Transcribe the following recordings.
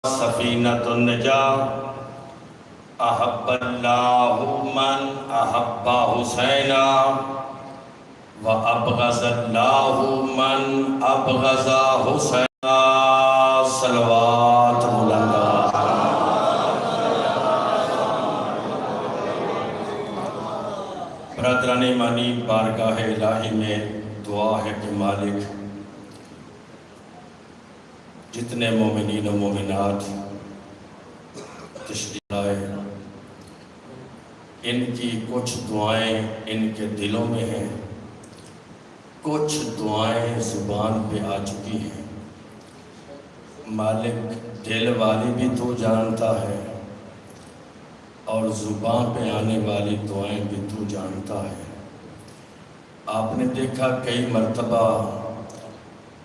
سفینۃ النجاة احب اللہ من احب حسینا و ابغض اللہ من ابغض حسینا صلوات بلندہ۔ برادران ایمانی، بارگاہ الہی میں دعا ہے کہ مالک جتنے مومنین و مومنات تشریف لائے، ان کی کچھ دعائیں ان کے دلوں میں ہیں، کچھ دعائیں زبان پہ آ چکی ہیں۔ مالک دل والی بھی تو جانتا ہے اور زبان پہ آنے والی دعائیں بھی تو جانتا ہے۔ آپ نے دیکھا کئی مرتبہ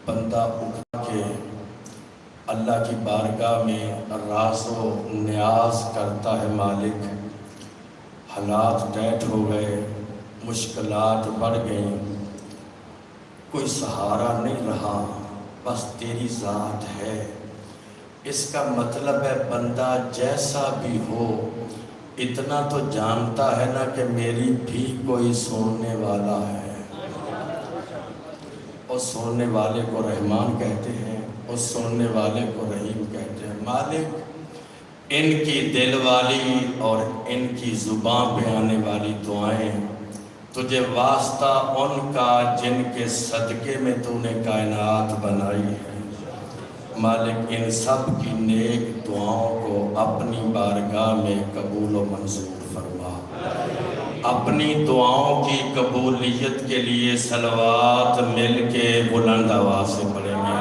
بندہ اٹھا کے اللہ کی بارگاہ میں راز و نیاز کرتا ہے، مالک حالات ٹیٹ ہو گئے، مشکلات بڑھ گئیں، کوئی سہارا نہیں رہا، بس تیری ذات ہے۔ اس کا مطلب ہے بندہ جیسا بھی ہو اتنا تو جانتا ہے نا کہ میری بھی کوئی سننے والا ہے، اور سننے والے کو رحمان کہتے ہیں، اور سننے والے کو رحیم کہتے ہیں۔ مالک ان کی دل والی اور ان کی زبان پہ آنے والی دعائیں تجھے واسطہ ان کا جن کے صدقے میں تو نے کائنات بنائی ہے۔ مالک ان سب کی نیک دعاؤں کو اپنی بارگاہ میں قبول و منظور فرما۔ اپنی دعاؤں کی قبولیت کے لیے صلوات مل کے بلند آواز سے پڑھیں گے۔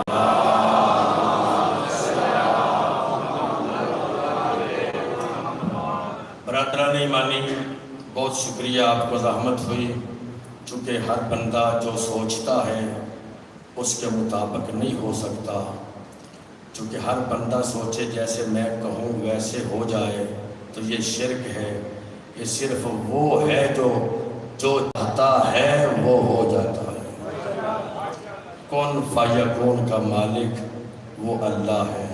برادران ایمانی، بہت شکریہ، آپ کو زحمت ہوئی، چونکہ ہر بندہ جو سوچتا ہے اس کے مطابق نہیں ہو سکتا، چونکہ ہر بندہ سوچے جیسے میں کہوں ویسے ہو جائے تو یہ شرک ہے۔ یہ صرف وہ ہے جو چاہتا ہے وہ ہو جاتا ہے۔ کون فیکون کا مالک وہ اللہ ہے۔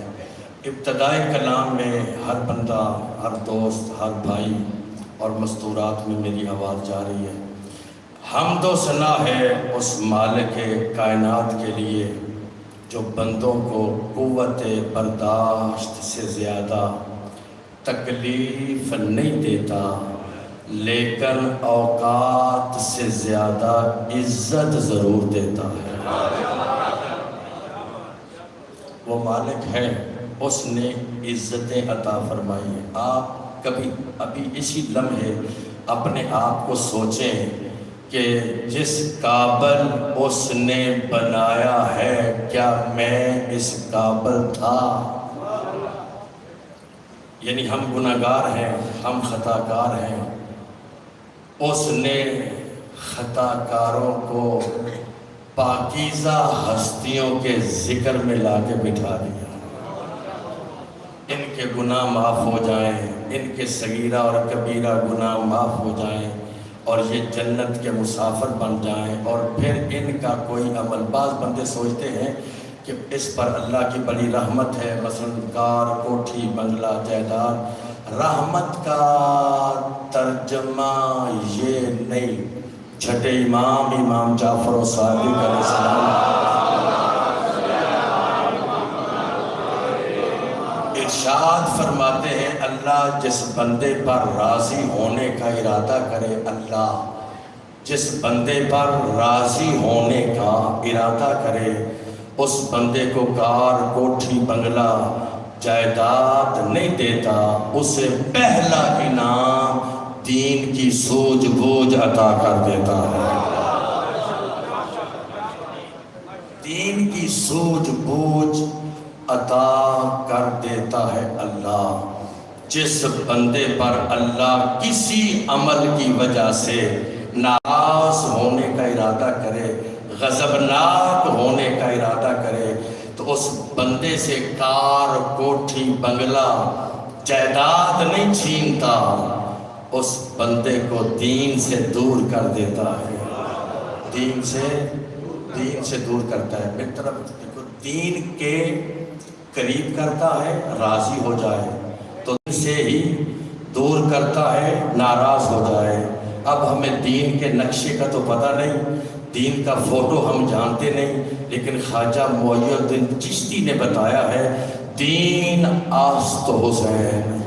ابتدائی کلام میں ہر بندہ، ہر دوست، ہر بھائی اور مستورات میں میری آواز جا رہی ہے، حمد و ثنا ہے اس مالک کائنات کے لیے جو بندوں کو قوت برداشت سے زیادہ تکلیف نہیں دیتا، لیکن اوقات سے زیادہ عزت ضرور دیتا ہے۔ وہ مالک ہے، اس نے عزتیں عطا فرمائی ہیں۔ آپ کبھی ابھی اسی لمحے اپنے آپ کو سوچیں کہ جس قابل اس نے بنایا ہے کیا میں اس قابل تھا؟ یعنی ہم گناہگار ہیں، ہم خطا کار ہیں، اس نے خطا کاروں کو پاکیزہ ہستیوں کے ذکر میں لا کے بٹھا دیا۔ ان کے گناہ معاف ہو جائیں، ان کے صغیرہ اور کبیرہ گناہ معاف ہو جائیں اور یہ جنت کے مسافر بن جائیں، اور پھر ان کا کوئی عمل، بعض بندے سوچتے ہیں کہ اس پر اللہ کی بڑی رحمت ہے، مثلا کار، کوٹھی، بنگلہ، جائیداد۔ رحمت کا ترجمہ یہ نہیں، چھٹے امام جعفر و صادق علیہ السلام ارشاد فرماتے ہیں، اللہ جس بندے پر راضی ہونے کا ارادہ کرے، اللہ جس بندے پر راضی ہونے کا ارادہ کرے، اس بندے کو کار، کوٹھی، بنگلہ، جائیداد نہیں دیتا، اسے پہلا انعام دین کی سوجھ بوجھ عطا کر دیتا ہے۔ دین کی سوجھ بوجھ عطا کر دیتا ہے اللہ۔ جس بندے پر اللہ کسی عمل کی وجہ سے ناراض ہونے کا ارادہ کرے، غضبناک ہونے کا ارادہ کرے، تو اس بندے سے کار، کوٹھی، بنگلہ، جائیداد نہیں چھینتا، اس بندے کو دین سے دور کر دیتا ہے۔ دین سے دور کرتا ہے۔ ایک طرف دیکھو، دین کے قریب کرتا ہے راضی ہو جائے، تو دل سے ہی دور کرتا ہے ناراض ہو جائے۔ اب ہمیں دین کے نقشے کا تو پتہ نہیں، دین کا فوٹو ہم جانتے نہیں، لیکن خواجہ معین الدین چشتی نے بتایا ہے دین آست حسین۔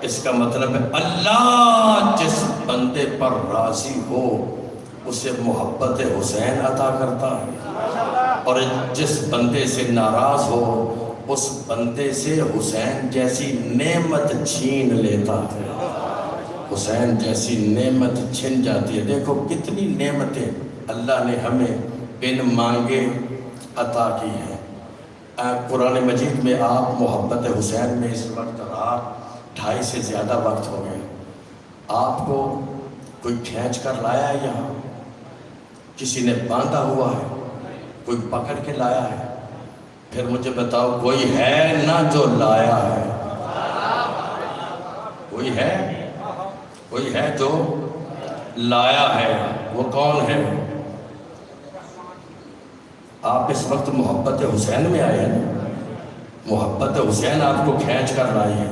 اس کا مطلب ہے اللہ جس بندے پر راضی ہو اسے محبت حسین عطا کرتا ہے، اور جس بندے سے ناراض ہو اس بندے سے حسین جیسی نعمت چھین لیتا ہے، حسین جیسی نعمت چھن جاتی ہے۔ دیکھو کتنی نعمتیں اللہ نے ہمیں بن مانگے عطا کی ہیں۔ قرآن مجید میں آپ محبت حسین میں اس وقت رات 2:30 سے زیادہ وقت ہو گئے، آپ کو کوئی کھینچ کر لایا ہے یہاں، کسی نے باندھا ہوا ہے، کوئی پکڑ کے لایا ہے؟ پھر مجھے بتاؤ کوئی ہے نہ جو لایا ہے؟ کوئی ہے جو لایا ہے؟ وہ کون ہے؟ آپ اس وقت محبت حسین میں آئے ہیں، محبت حسین آپ کو کھینچ کر لائی ہے،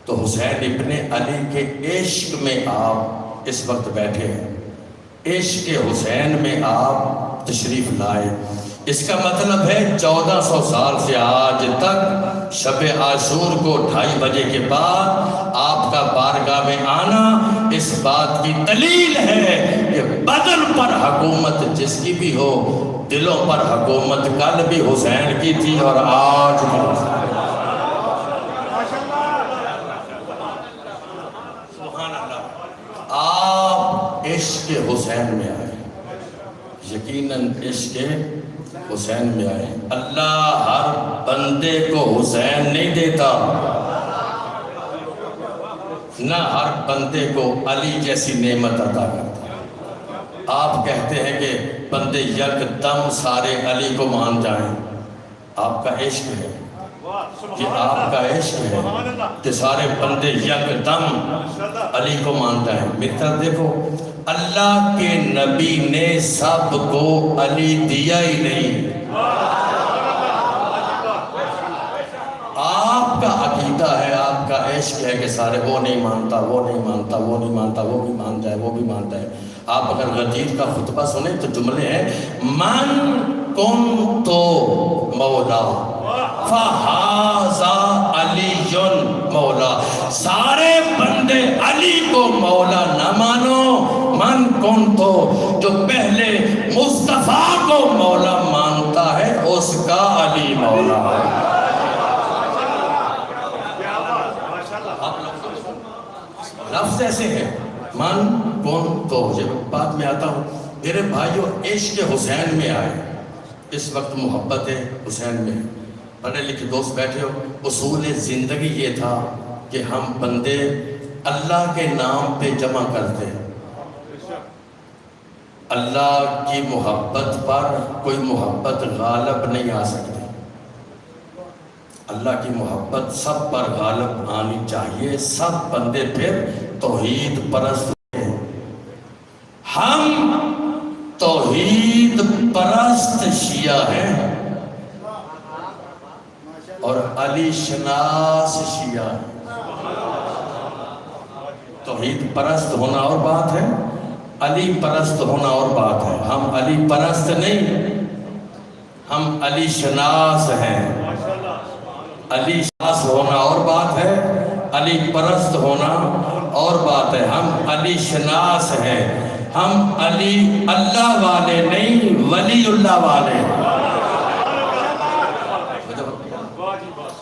تو حسین ابن علی کے عشق میں آپ اس وقت بیٹھے ہیں، عشق حسین میں آپ تشریف لائے۔ اس کا مطلب ہے 1400 سال سے آج تک شب عاشور کو 2:30 بجے کے بعد آپ کا بارگاہ میں آنا اس بات کی دلیل ہے کہ بدن پر حکومت جس کی بھی ہو، دلوں پر حکومت کل بھی حسین کی تھی اور آج بھی حسین۔ سبحان اللہ۔ آپ عشق حسین میں آئے، یقیناً عشق حسین میں آئے۔ اللہ ہر بندے کو حسین نہیں دیتا، نہ ہر بندے کو علی جیسی نعمت عطا کرتا۔ آپ کہتے ہیں کہ بندے یکدم سارے علی کو مان جائیں، آپ کا عشق ہے کہ آپ کا عشق ہے کہ سارے بندے یکدم علی کو مان جائیں۔ میری طرف دیکھو، اللہ کے نبی نے سب کو علی دیا ہی نہیں۔ آپ کا عقیدہ ہے، آپ کا عشق ہے کہ سارے وہ نہیں مانتا، وہ نہیں مانتا، وہ نہیں مانتا، وہ بھی مان جائے، وہ بھی مانتا ہے۔ آپ اگر غدیر کا خطبہ سنیں تو جملے ہیں من کنت مولا فہذا علی مولا، سارے بندے علی کو مولا نہ مانو، من کنت جو پہلے مصطفیٰ کو مولا مانتا ہے اس کا علی مولا ہے۔ لفظ ایسے ہیں من کون تو، جب بات میں آتا ہوں میرے بھائیو، عشق حسین میں آئے، اس وقت محبت حسین میں، پڑھے لکھے دوست بیٹھے ہو، اصول زندگی یہ تھا کہ ہم بندے اللہ کے نام پہ جمع کرتے ہیں۔ اللہ کی محبت پر کوئی محبت غالب نہیں آ سکتی، اللہ کی محبت سب پر غالب آنی چاہیے، سب بندے پھر توحید پرست ہیں۔ ہم توحید پرست شیعہ ہیں اور علی شناس شیعہ ہیں۔ توحید پرست ہونا اور بات ہے، علی پرست ہونا اور بات ہے۔ ہم علی پرست نہیں، ہم علی شناس ہیں۔ علی شناس ہونا اور بات ہے، علی پرست ہونا اور بات ہے۔ ہم علی شناس ہیں، ہم علی اللہ والے نہیں، ولی اللہ والے ہیں۔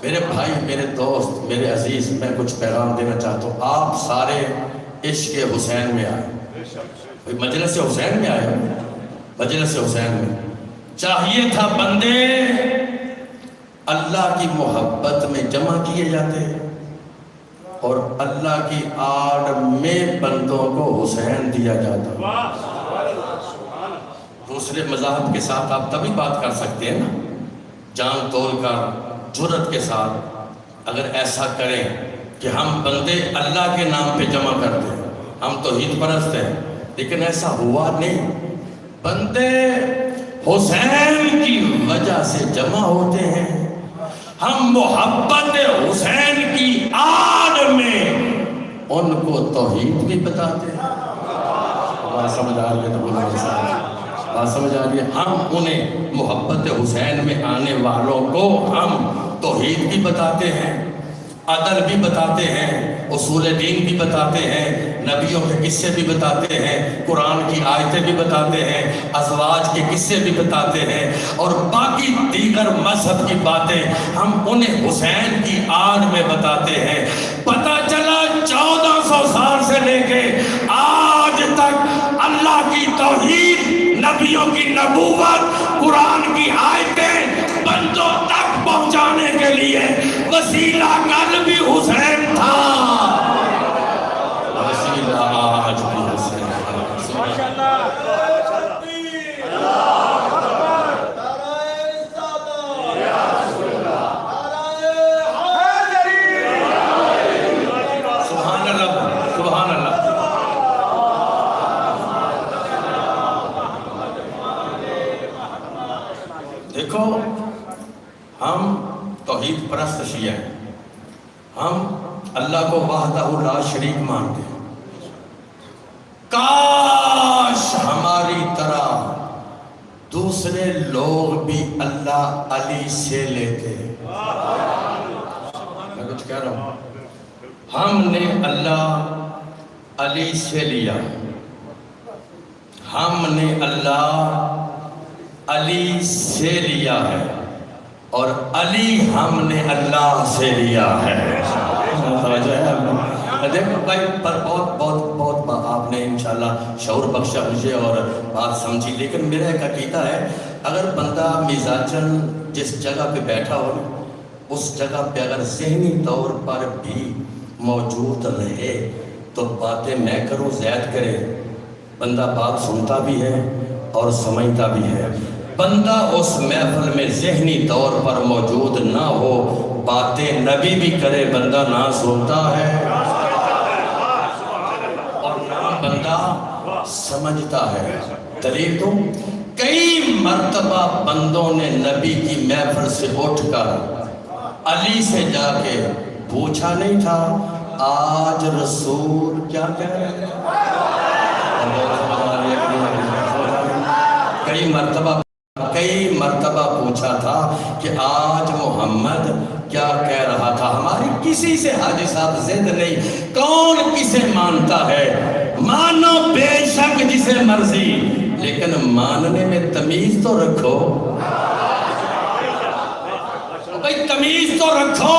میرے بھائی، میرے دوست، میرے عزیز، میں کچھ پیغام دینا چاہتا ہوں۔ آپ سارے عشق حسین میں آئے، مجلس حسین میں آئے، مجلس حسین میں چاہیے تھا بندے اللہ کی محبت میں جمع کیے جاتے اور اللہ کی آڑ میں بندوں کو حسین دیا جاتا۔ دوسرے مذاہب کے ساتھ آپ تبھی بات کر سکتے ہیں نا، جان تول کر، جرت کے ساتھ، اگر ایسا کریں کہ ہم بندے اللہ کے نام پہ جمع کرتے ہیں، ہم توحید پرست ہیں، لیکن ایسا ہوا نہیں۔ بندے حسین کی وجہ سے جمع ہوتے ہیں، ہم محبت حسین کی آڑ میں ان کو توحید بھی بتاتے ہیں۔ بات سمجھ آ رہی ہے تو بولو میرے ساتھ، بات سمجھ آ رہی ہے؟ ہم انہیں محبت حسین میں آنے والوں کو ہم توحید بھی بتاتے ہیں، عدل بھی بتاتے ہیں، اصول دین بھی بتاتے ہیں، نبیوں کے قصے بھی بتاتے ہیں، قرآن کی آیتیں بھی بتاتے ہیں، ازواج کے قصے بھی بتاتے ہیں، اور باقی دیگر مذہب کی باتیں ہم انہیں حسین کی آڑ میں بتاتے ہیں۔ پتہ چلا 1400 سال سے لے کے آج تک اللہ کی توحید، نبیوں کی نبوت، قرآن کی آیتیں بندوں تک پہنچانے کے لیے وسیلہ کل بھی حسین تھا، وسیلہ آج بھی حسین تھا۔ سبحان اللہ، سبحان اللہ۔ دیکھو، ہم توحید پرست شیعہ ہیں، ہم اللہ کو وحدہ لا شریک مانتے ہیں۔ کاش ہماری طرح دوسرے لوگ بھی اللہ علی سے لیتے۔ میں کچھ کہہ رہا ہوں، ہم نے اللہ علی سے لیا، ہم نے اللہ علی سے لیا ہے، اور علی ہم نے اللہ سے لیا ہے۔ توجہ ہے آپ کو؟ دیکھو بھائی، پر بہت آپ نے انشاءاللہ شعور بخشا مجھے اور بات سمجھی، لیکن میرا ایک عقیدہ ہے، اگر بندہ مزاجن جس جگہ پہ بیٹھا ہو، اس جگہ پہ اگر ذہنی طور پر بھی موجود رہے تو باتیں میں کروں زید کرے، بندہ بات سنتا بھی ہے اور سمجھتا بھی ہے۔ بندہ اس محفل میں ذہنی طور پر موجود نہ ہو، باتیں نبی بھی کرے، بندہ نہ سنتا ہے اور نہ بندہ سمجھتا ہے۔ دلیل تو کئی مرتبہ بندوں نے نبی کی محفل سے اٹھ کر علی سے جا کے پوچھا نہیں تھا آج رسول کیا کہہ رہے ہیں؟ کئی مرتبہ پوچھا تھا کہ آج محمد کیا کہہ رہا تھا۔ ہماری کسی سے حاجی صاحب ضد نہیں، کون کسے مانتا ہے؟ مانو بے شک جسے مرضی، لیکن ماننے میں تمیز تو رکھو، بھائی تمیز تو رکھو۔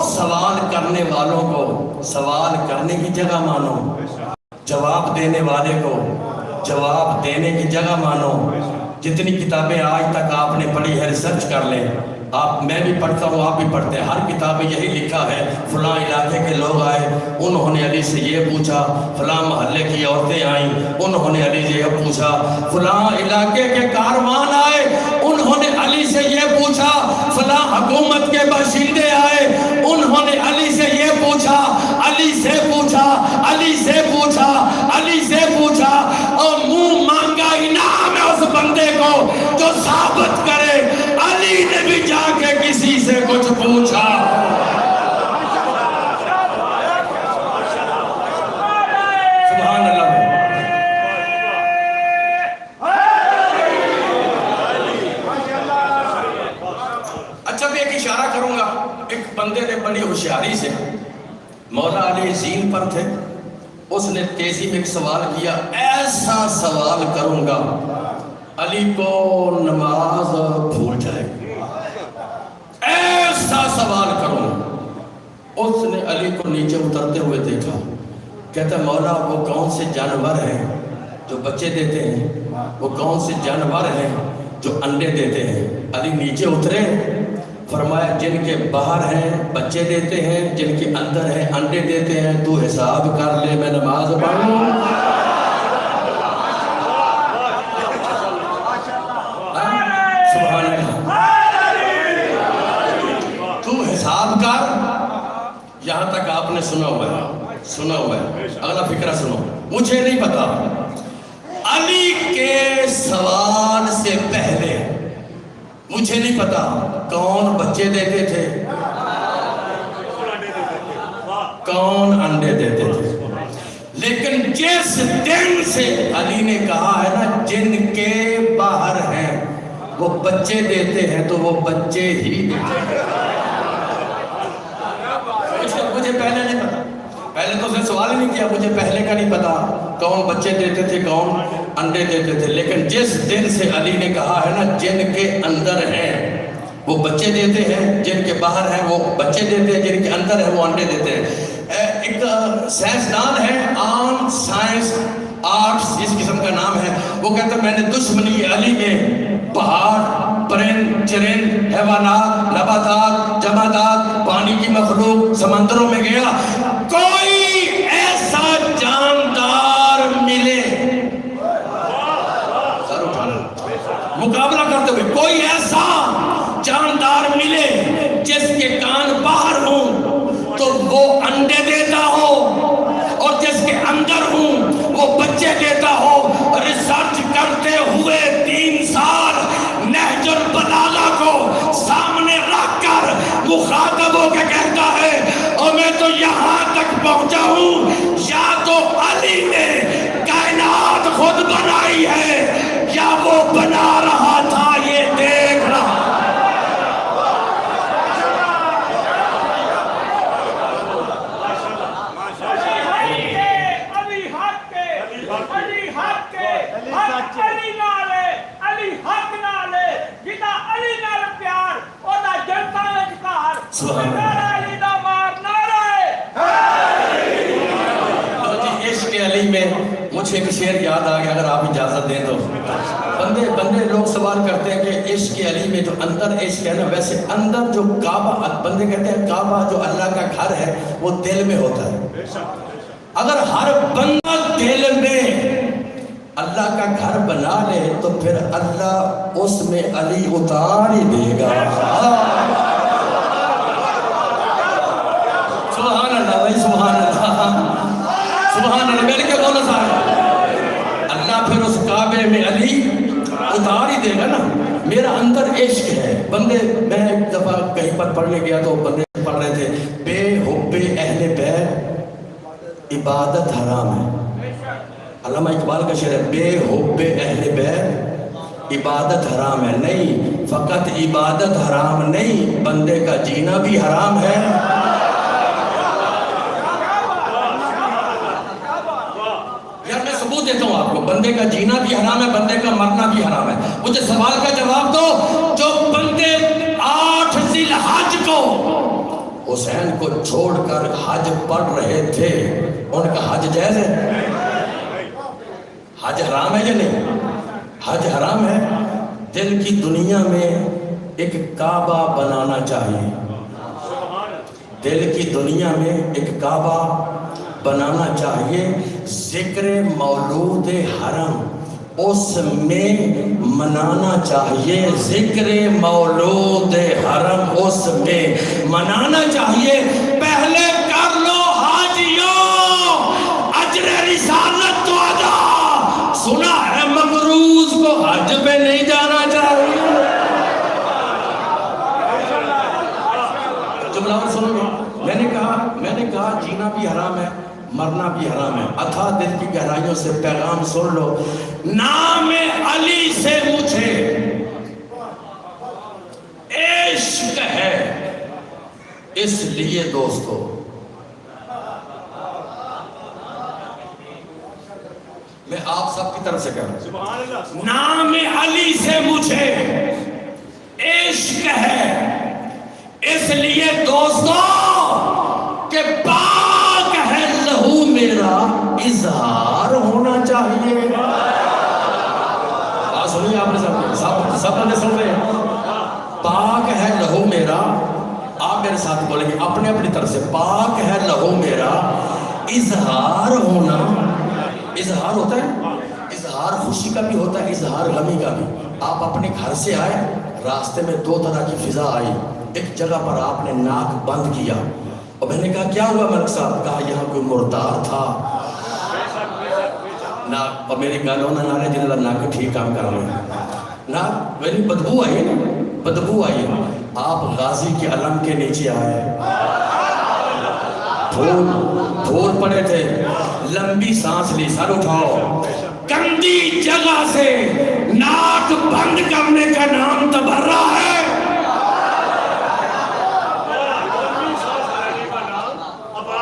سوال کرنے والوں کو سوال کرنے کی جگہ مانو، جواب دینے والے کو جواب دینے کی جگہ مانو۔ جتنی کتابیں آج تک آپ نے پڑھی ہے ریسرچ کر لیں، میں بھی پڑھتا ہوں، آپ بھی پڑھتے ہیں، ہر کتاب میں یہی لکھا ہے فلاں علاقے کے لوگ آئے، انہوں نے علی سے یہ پوچھا، فلاں محلے کی عورتیں آئیں، انہوں نے علی سے یہ پوچھا، فلاں علاقے کے کاروان آئے، انہوں نے علی سے یہ پوچھا، فلاں حکومت کے باشندے آئے، انہوں نے علی سے یہ پوچھا، علی سے پوچھا، علی سے پوچھا، علی سے پوچھا، اور منہ مانگا انعام ہے اس بندے کو جو ثابت کرے علی نے بھی جا کے کسی سے کچھ پوچھا۔ سبحان اللہ۔ اچھا میں ایک اشارہ کروں گا، ایک بندے نے بڑی ہوشیاری سے، مولا علی زین پر تھے، اس نے تیزی میں ایک سوال کیا، ایسا سوال کروں گا علی کو نماز بھول جائے، ایسا سوال کروں۔ اس نے علی کو نیچے اترتے ہوئے دیکھا، کہتا مولا وہ کون سے جانور ہیں جو بچے دیتے ہیں، وہ کون سے جانور ہیں جو انڈے دیتے ہیں؟ علی نیچے اترے، فرمایا جن کے باہر ہیں بچے دیتے ہیں، جن کے اندر ہیں انڈے دیتے ہیں، تو حساب کر لے میں نماز پڑھوں۔ سبحان اللہ، تو حساب کر۔ یہاں تک آپ نے سنا ہوا ہے، سنا ہوا ہے، اگلا فکرہ سنو، مجھے نہیں پتا علی کے سوال سے پہلے مجھے نہیں پتا کون بچے دیتے تھے، کون انڈے دیتے تھے، لیکن جس دن سے علی نے کہا ہے نا جن کے باہر ہیں وہ بچے دیتے ہیں تو وہ بچے ہی دیتے ہیں۔ مجھے پہلے نہیں پتا، پہلے تو اسے سوال ہی نہیں کیا، مجھے پہلے کا نہیں پتا کون بچے دیتے تھے کون انڈے دیتے تھے، لیکن جس دن سے علی نے کہا ہے نا جن کے اندر ہیں وہ بچے دیتے ہیں، جن کے باہر ہیں وہ بچے دیتے ہیں، جن کے اندر ہیں وہ انڈے دیتے ہیں۔ ایک سائنسدان ہے آن سائنس آرٹس اس قسم کا نام ہے، وہ کہتا ہے میں نے دشمنی علی میں پہاڑ، پرند چرند، حیوانات، نباتات، جمادات، پانی کی مخلوق، سمندروں میں گیا، کوئی ایسا جاندار ملے مقابلہ کرتے ہوئے، کوئی ایسا جاندار ملے جس کے کان باہر ہوں تو وہ انڈے دیتا ہو اور جس کے اندر ہوں وہ بچے دیتا ہو۔ ریسرچ کرتے ہوئے 3 سال نہج البلاغہ کو سامنے رکھ کر مخاطب ہو کے کہتا ہے اور میں تو یہاں تک پہنچا ہوں یا تو علی نے کائنات خود بنائی ہے یا وہ بنا رہا تھا یہ دیکھ رہا۔ عشق علی میں مجھے ایک شعر یاد آ گیا، اگر آپ اجازت دیں تو۔ بندے لوگ سوال کرتے ہیں کہ عشق علی میں جو اندر عشق ہے نا، ویسے اندر جو کعبہ، بندے کہتے ہیں کعبہ جو اللہ کا گھر ہے وہ دل میں ہوتا ہے۔ اگر ہر بندہ دل میں اللہ کا گھر بنا لے تو پھر اللہ اس میں علی اتار ہی دے گا۔ سبحان اللہ بھائی، سبحان اللہ، سبحان اللہ، میرے کیا بولنا سارا، اللہ پھر اس کعبے میں علی اتار ہی دے گا نا۔ میرا اندر عشق ہے بندے، میں ایک دفعہ کہیں پر پڑھنے گیا تو بندے پڑھ رہے تھے بے حب اہل بیت عبادت حرام ہے۔ علامہ اقبال کا شعر ہے بے حب اہل بیت عبادت حرام ہے۔ نہیں، فقط عبادت حرام نہیں، بندے کا جینا بھی حرام ہے۔ دیتا ہوں آپ کو، بندے کا جینا بھی حرام ہے، بندے کا مرنا بھی حرام ہے۔ مجھے سوال کا جواب دو، جو بندے 8 ذی الحج کو حسین کو چھوڑ کر حج پڑھ رہے تھے، ان کا حج جائز ہے؟ حج حرام ہے یا نہیں؟ حج حرام ہے۔ دل کی دنیا میں ایک کعبہ بنانا چاہیے، دل کی دنیا میں ایک کعبہ بنانا چاہیے، ذکر مولود حرم اس میں منانا چاہیے، ذکر مولود حرم اس میں منانا چاہیے۔ پہلے کر لو حاجیوں اجر رسالت تو ادا، سنا ہے مقروض کو حج پہ نہیں جانا چاہیے۔ جملہ اور سنو گے، میں نے کہا جینا بھی حرام ہے، مرنا بھی حرام ہے۔ اتھا دل کی گہرائیوں سے پیغام سن لو، نام علی سے مجھے عشق ہے، اس لیے دوستو میں آپ سب کی طرف سے کہہ رہا ہوں، نام علی سے مجھے عشق ہے، اس لیے دوستو کہ پاک ہے لہو میرا اظہار ہونا چاہیے۔ بات سنیے آپ نے سب نے سن رہے ہیں، پاک ہے لہو میرا، آپ میرے ساتھ بولیں گے اپنے اپنی طرف سے، پاک ہے لہو میرا اظہار ہونا۔ اظہار ہوتا ہے، اظہار خوشی کا بھی ہوتا ہے، اظہار غمی کا بھی۔ آپ اپنے گھر سے آئے، راستے میں 2 طرح کی فضا آئی، ایک جگہ پر آپ نے ناک بند کیا اور میں نے کہا کیا ہوا ملک صاحب؟ کہا یہاں کوئی مردار تھا۔ نہ اور میری گالوں نہ نہ جن اللہ ناک ٹھیک کام کر رہے ہیں نہ میری بدبو آئی نا بدبو آئی. آپ غازی کے علم کے نیچے آئے دھول پڑے تھے لمبی سانس لی سر اٹھاؤ گندی جگہ سے ناک بند کرنے کا نام تبرہ ہے.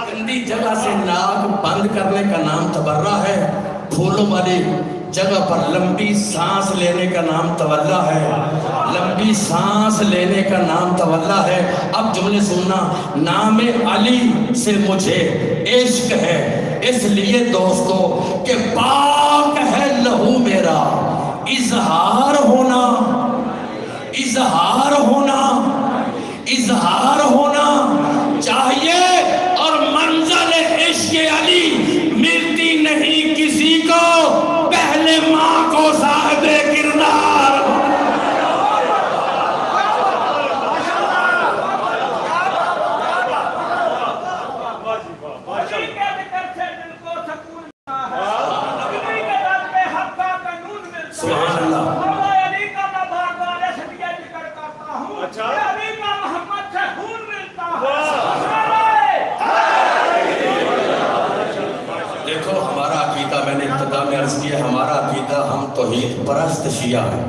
گندی جگہ سے ناک بند کرنے کا نام تبرہ ہے. پھولوں والی جگہ پر لمبی سانس لینے کا نام تولا ہے. لمبی سانس لینے کا نام تولا ہے. اب جملے سننا. نام علی سے مجھے عشق ہے اس لیے دوستو کہ پاک ہے لہو میرا. اظہار ہونا اظہار ہونا اظہار ہونا چاہیے اور منزل عشق علی ملتی نہیں کسی کو پہلے ماں کو صاحب کردار. سبحان اللہ. دیکھو ہمارا عقیدہ میں نے ابتدا میں عرض کیا ہمارا عقیدہ ہم توحید پرست شیعہ ہیں.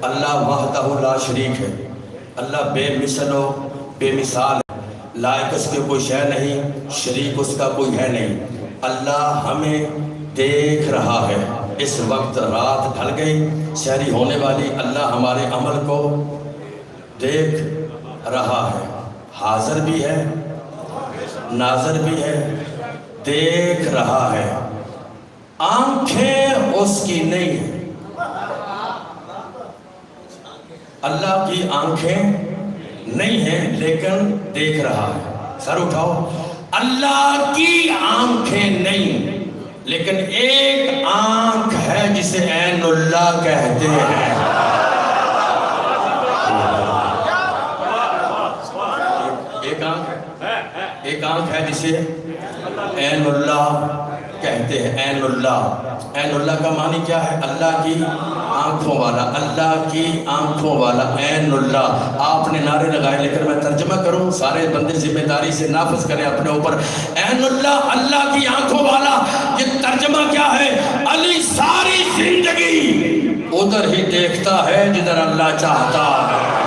اللہ وحدہ لا شریک ہے. اللہ بے مثل و بے مثال ہے. لائق اس کے کوئی شے نہیں شریک اس کا کوئی ہے نہیں. اللہ ہمیں دیکھ رہا ہے. اس وقت رات ڈھل گئی سحری ہونے والی. اللہ ہمارے عمل کو دیکھ رہا ہے. حاضر بھی ہے ناظر بھی ہے دیکھ رہا ہے. آنکھیں اس کی نہیں ہیں. اللہ کی آنکھیں نہیں ہیں لیکن دیکھ رہا ہے. سر اٹھاؤ. اللہ کی آنکھیں نہیں لیکن ایک آنکھ ہے جسے عین اللہ کہتے ہیں. ایک آنکھ ہے جسے عین اللہ کہتے ہیں. عین اللہ. عین اللہ کا معنی کیا ہے؟ اللہ کی آنکھوں والا. اللہ کی آنکھوں والا عین اللہ. آپ نے نعرے لگائے لیکن میں ترجمہ کروں سارے بندے ذمہ داری سے نافذ کریں اپنے اوپر. عین اللہ اللہ کی آنکھوں والا. یہ ترجمہ کیا ہے؟ علی ساری زندگی ادھر ہی دیکھتا ہے جدھر اللہ چاہتا ہے.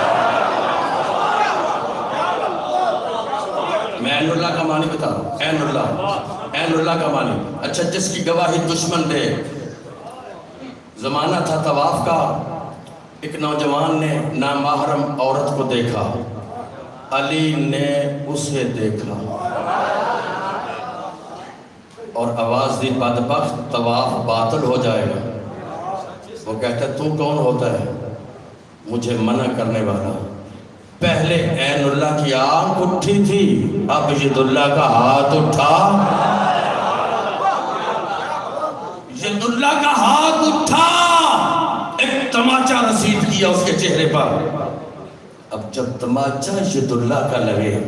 میں عین اللہ کا معنی بتا رہا ہوں. عین اللہ عین اللہ کا معنی. اچھا جس کی گواہی دشمن دے. زمانہ تھا طواف کا. ایک نوجوان نے نامحرم عورت کو دیکھا. علی نے اسے دیکھا اور آواز دی بدبخت طواف باطل ہو جائے گا. وہ کہتا ہے تو کون ہوتا ہے مجھے منع کرنے والا. پہلے عین اللہ کی آنکھ اٹھی تھی اب ید اللہ کا ہاتھ اٹھا. ید اللہ کا ہاتھ اٹھا. ایک تماچا رسید کیا اس کے چہرے پر. اب جب تماچا ید اللہ کا لگے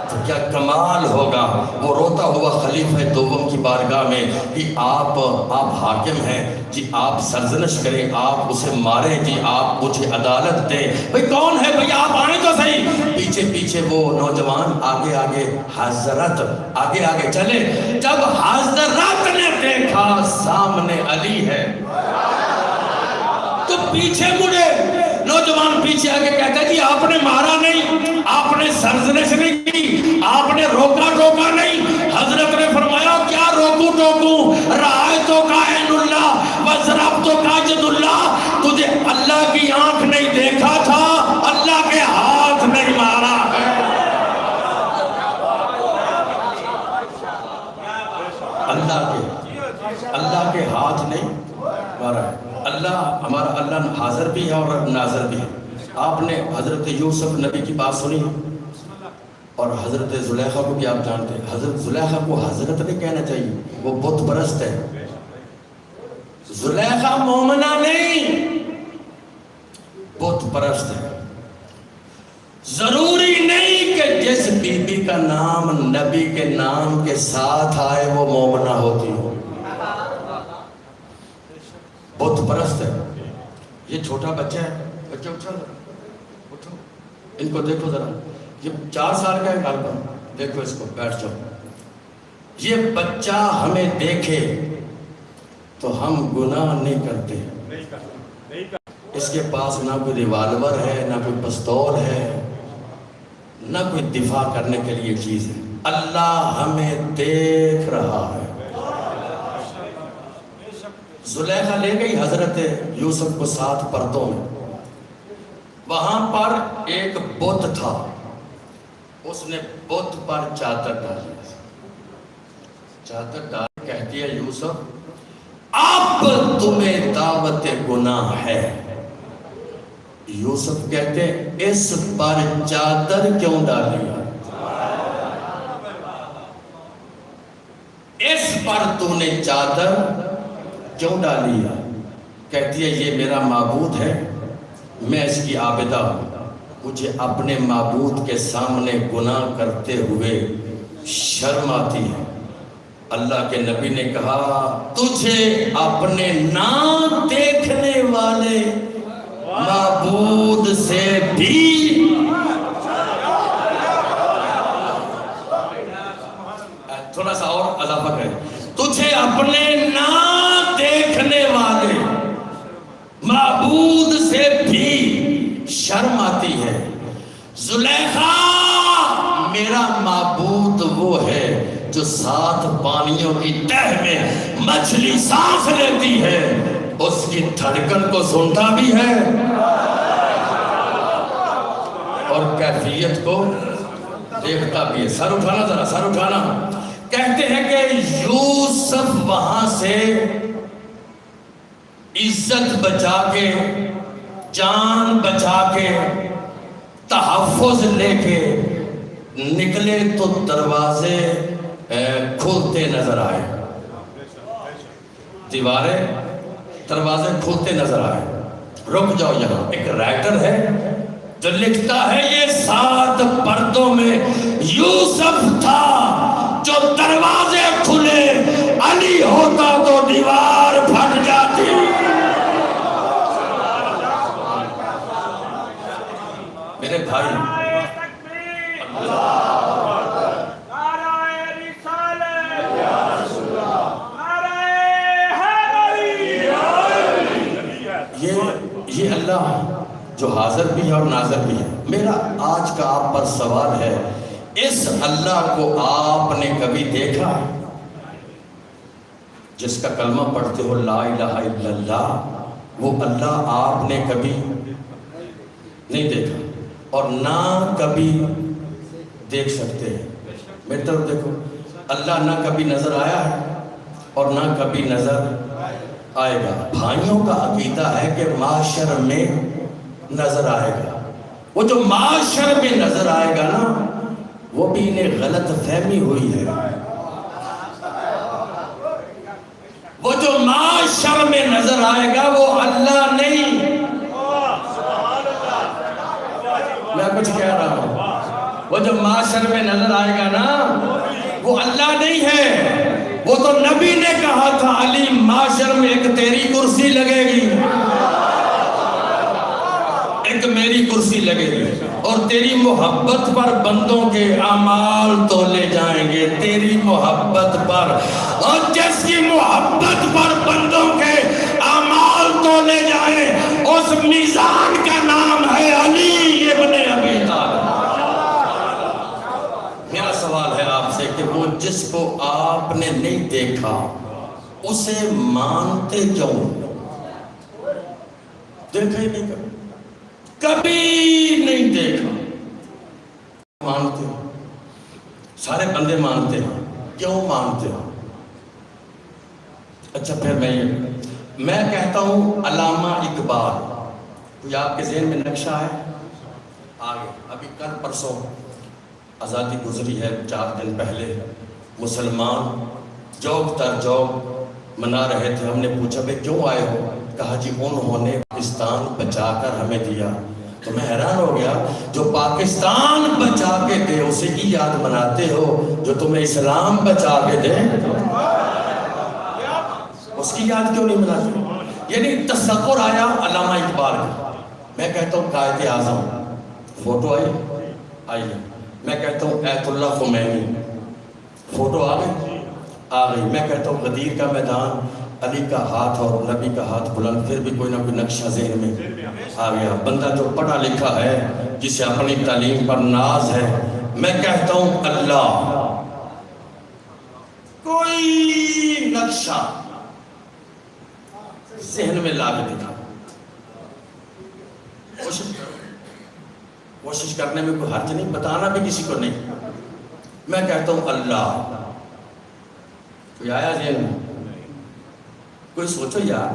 تو کیا کمال ہوگا. وہ روتا ہوا خلیفہ دوم کی بارگاہ میں کہ آپ حاکم ہیں جی آپ سرزنش کریں آپ اسے ماریں جی آپ مجھے عدالت دیں. بھئی کون ہے بھئی آپ آئیں تو صحیح. پیچھے پیچھے وہ نوجوان آگے آگے حضرت آگے آگے چلے. جب حضرت نے دیکھا سامنے علی ہے تو پیچھے مڑے. نوجوان پیچھے آگے کہتا ہے جی آپ نے مارا نہیں آپ نے سرزنش نہیں کی آپ نے روکا ٹوکا نہیں. حضرت نے فرمایا کیا روکوں ٹوکوں رعایتوں کا عین اللہ وضربتوں کا ید اللہ. تجھے اللہ کی آنکھ نہیں دیکھا تھا اللہ کے ہاتھ نہیں مارا ہے. اللہ کے ہاتھ نہیں مارا ہے. اللہ ہمارا اللہ حاضر بھی ہے اور ناظر بھی ہے. آپ نے حضرت یوسف نبی کی بات سنی اور حضرت زلیخا کو بھی آپ جانتے ہیں. حضرت زلیخا کو حضرت نہیں کہنا چاہیے وہ بت پرست ہے. زلیخا مومنہ نہیں بت پرست ہے. ضروری نہیں کہ جس بی بی کا نام نبی کے نام کے ساتھ آئے وہ مومنہ ہوتی ہو. بت پرست ہے. یہ چھوٹا بچہ ہے, بچہ اٹھو اٹھو, ان کو دیکھو ذرا, یہ 4 سال کا ہے گھر پر, دیکھو اس کو, بیٹھ جاؤ. یہ بچہ ہمیں دیکھے تو ہم گناہ نہیں کرتے. اس کے پاس نہ کوئی ریوالور ہے, نہ کوئی پستول ہے, نہ کوئی دفاع کرنے کے لیے چیز ہے. اللہ ہمیں دیکھ رہا ہے. زلیخا لے گئی حضرت یوسف کو 7 پردوں میں. وہاں پر ایک بت تھا, اس نے بت پر چادر ڈالی. چادر ڈال کہتی ہے یوسف اب تمہیں دعوت گناہ ہے. یوسف کہتے اس پر چادر کیوں ڈالی, اس پر تو نے چادر کیوں ڈالی ہے؟ کہتی ہے یہ میرا معبود ہے, میں اس کی عابدہ ہوں, مجھے اپنے معبود کے سامنے گناہ کرتے ہوئے شرم آتی ہے. اللہ کے نبی نے کہا تجھے اپنے نہ دیکھنے والے معبود سے بھی تھوڑا سا اور اضافہ کریں, تجھے اپنے نہ دیکھنے والے معبود سے بھی شرم آتی ہے. زلیخا میرا معبود وہ ہے جو 7 پانیوں کی تہ میں مچھلی سانس لیتی ہے, اس کی دھڑکن کو سنتا بھی ہے اور کیفیت کو دیکھتا بھی ہے. سر اٹھانا ذرا, سر اٹھانا. کہتے ہیں کہ یوسف وہاں سے عزت بچا کے, جان بچا کے, تحفظ لے کے نکلے تو دروازے کھولتے نظر آئے, دیواریں دروازے کھولتے نظر آئے. رک جاؤ یہاں, ایک رائٹر ہے جو لکھتا ہے یہ 7 پردوں میں یوسف تھا جو دروازے کھلے, علی ہوتا تو دیوار پھٹ جاتی. میرے بھائی یہ اللہ جو حاضر بھی ہے اور ناظر بھی ہے. میرا آج کا آپ پر سوال ہے, اس اللہ کو آپ نے کبھی دیکھا؟ جس کا کلمہ پڑھتے ہو لا الہ الا اللہ, وہ اللہ آپ نے کبھی نہیں دیکھا اور نہ کبھی دیکھ سکتے ہیں. میری طرف دیکھو, اللہ نہ کبھی نظر آیا ہے اور نہ کبھی نظر آئے گا. بھائیوں کا عقیدہ ہے کہ معاشر میں نظر آئے گا. وہ جو معاشر میں نظر آئے گا نا, وہ بھی انہیں غلط فہمی ہوئی ہے. وہ جو معاشر میں نظر آئے گا وہ اللہ نہیں. میں کچھ کہہ رہا ہوں, وہ جو معاشر میں نظر آئے گا نا وہ اللہ نہیں ہے. وہ تو نبی نے کہا تھا علی معاشر میں ایک تیری کرسی لگے گی, ایک میری کرسی لگے گی, اور تیری محبت پر بندوں کے اعمال تولے جائیں گے. تیری محبت پر, اور جس کی محبت پر بندوں کے اعمال تولے جائیں, اس میزان کا نام ہے علی ابن ابی طالب. میرا سوال ہے آپ سے کہ وہ جس کو آپ نے نہیں دیکھا اسے مانتے کیوں؟ دیکھا ہی نہیں, کبھی نہیں دیکھا, مانتے ہو. سارے بندے مانتے ہیں, کیوں مانتے ہو؟ اچھا پھر میں کہتا ہوں علامہ اقبال, کوئی آپ کے ذہن میں نقشہ ہے؟ آگے ابھی کل پرسوں آزادی گزری ہے, 4 دن پہلے مسلمان جوگ تر جوگ منا رہے تھے. ہم نے پوچھا بھئی کیوں آئے ہو؟ کہا جی انہوں نے پاکستان بچا کر ہمیں دیا. تو میں حیران ہو گیا, جو پاکستان بچا کے دے اسے کی یاد مناتے ہو جو تمہیں اسلام بچا کے دے, اس کی یاد کیوں نہیں مناتے؟ یعنی تصور آیا علامہ اقبال کا. میں کہتا ہوں قائد اعظم، فوٹو آئی ہے. میں کہتا ہوں ایت اللہ خمینی، فوٹو آ گئی. میں کہتا ہوں غدیر کا میدان، علی کا ہاتھ اور نبی کا ہاتھ بلند، پھر بھی کوئی نہ کوئی نقشہ ذہن میں آ گیا. بندہ جو پڑھا لکھا ہے، جسے اپنی تعلیم پر ناز ہے، میں کہتا ہوں اللہ، کوئی نقشہ ذہن میں لا کے دکھا. کوشش کرنے میں کوئی حرج نہیں، بتانا بھی کسی کو نہیں. میں کہتا ہوں اللہ. کوئی آیا ذہن میں؟ کوئی سوچو یار،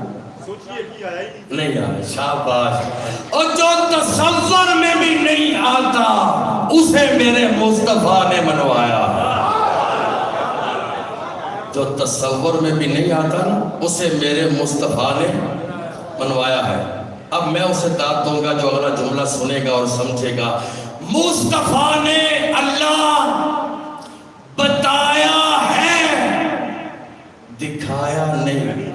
نہیں آیا. شاباش. اور جو تصور میں بھی نہیں آتا اسے میرے مصطفیٰ نے منوایا. جو تصور میں بھی نہیں آتا نا، اسے میرے مصطفیٰ نے منوایا ہے. اب میں اسے داد دوں گا جو اگلا جملہ سنے گا اور سمجھے گا. مصطفیٰ نے اللہ بتایا ہے، دکھایا نہیں.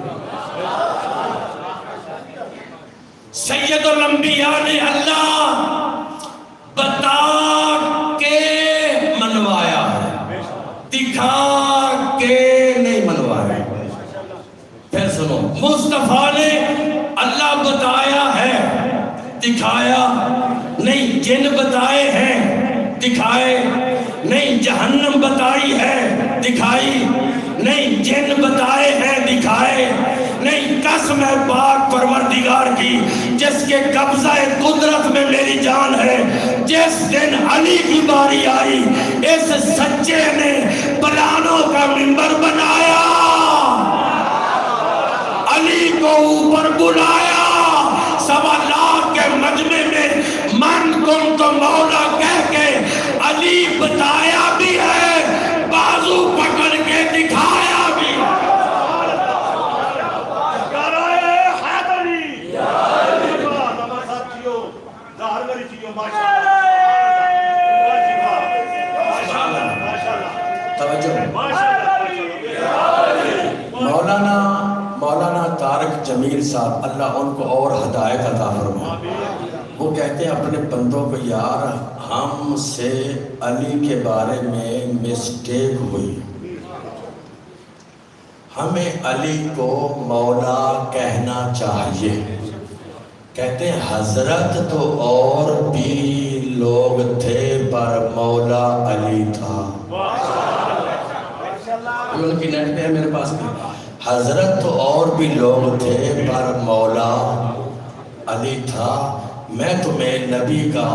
سید الانبیاء نے اللہ بتا کے منوایا ہے، دکھا کے نہیں منوایا. پھر سنو، مصطفیٰ نے اللہ بتایا ہے، دکھایا نہیں. جن بتائے ہیں، دکھائے نہیں. جہنم بتائی ہے، دکھائی نہیں. جن بتائے ہیں، دکھائے نہیں. قسم ہے پاک پروردگار کی جس کے قبضہ قدرت میں میری جان ہے، جس دن علی کی باری آئی، اس سچے نے پلانوں کا منبر بنایا، علی کو اوپر بلایا. 1.25 لاکھ کے مجمع میں من کن تو مولا کہہ کے علی بتایا بھی ہے، بازو پکڑ کے دکھایا بھی. مولانا طارق جمیل صاحب، اللہ ان کو اور ہدایت عطا فرمائے. وہ کہتے ہیں اپنے بندوں کو، یار ہم سے علی کے بارے میں مسٹیک ہوئی، ہمیں علی کو مولا کہنا چاہیے. کہتے ہیں حضرت تو اور بھی لوگ تھے پر مولا علی تھا. ان کی نیٹ پہ ہے میرے پاس بھی. حضرت تو اور بھی لوگ تھے پر مولا علی تھا. میں تمہیں نبی کا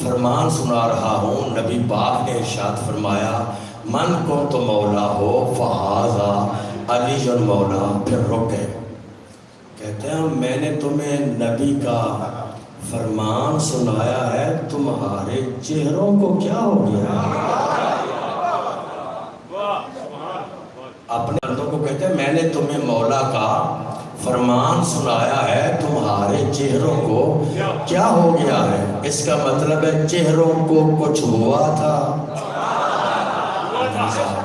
فرمان سنا رہا ہوں. نبی پاک نے ارشاد فرمایا، من کو تو مولا ہو فہذا علی المولا. پھر رک گئے. کہتے ہیں میں نے تمہیں نبی کا فرمان سنایا ہے، تمہارے چہروں کو کیا ہو گیا؟ اپنے بندوں کو کہتے ہیں میں نے تمہیں مولا کا فرمان سنایا ہے، تمہارے چہروں کو کیا ہو گیا ہے؟ اس کا مطلب ہے چہروں کو کچھ ہوا تھا،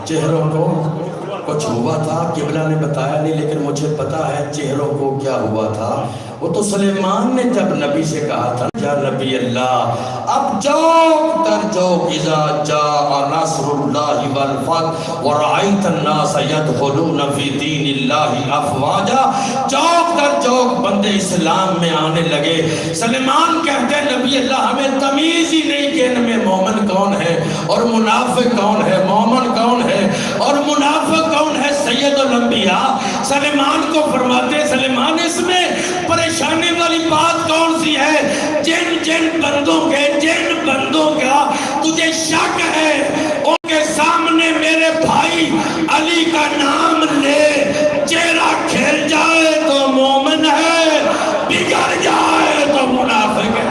چہروں کو کچھ ہوا تھا. قبلہ نے بتایا نہیں لیکن مجھے پتا ہے چہروں کو کیا ہوا تھا. وہ تو سلیمان نے جب نبی سے کہا تھا، یا نبی اللہ اب جوک در جوک اذا جاء نصر اللہ والفتح ورأیت الناس یدخلون فی دین اللہ افواجا. جوک در جوک بندے اسلام میں آنے لگے. سلیمان کہتے ہیں نبی اللہ ہمیں تمیز ہی نہیں کہ ان میں مومن کون ہے اور منافق کون ہے، مومن کون ہے اور منافق کون ہے. سید الانبیاء سلیمان کو فرماتے، سلیمان اس میں پریشانی والی بات کون سی ہے؟ جن بندوں کا تجھے شک ہے ان کے سامنے میرے بھائی علی کا نام لے، چہرہ کھل جائے تو مومن ہے، بگڑ جائے تو منافق ہے.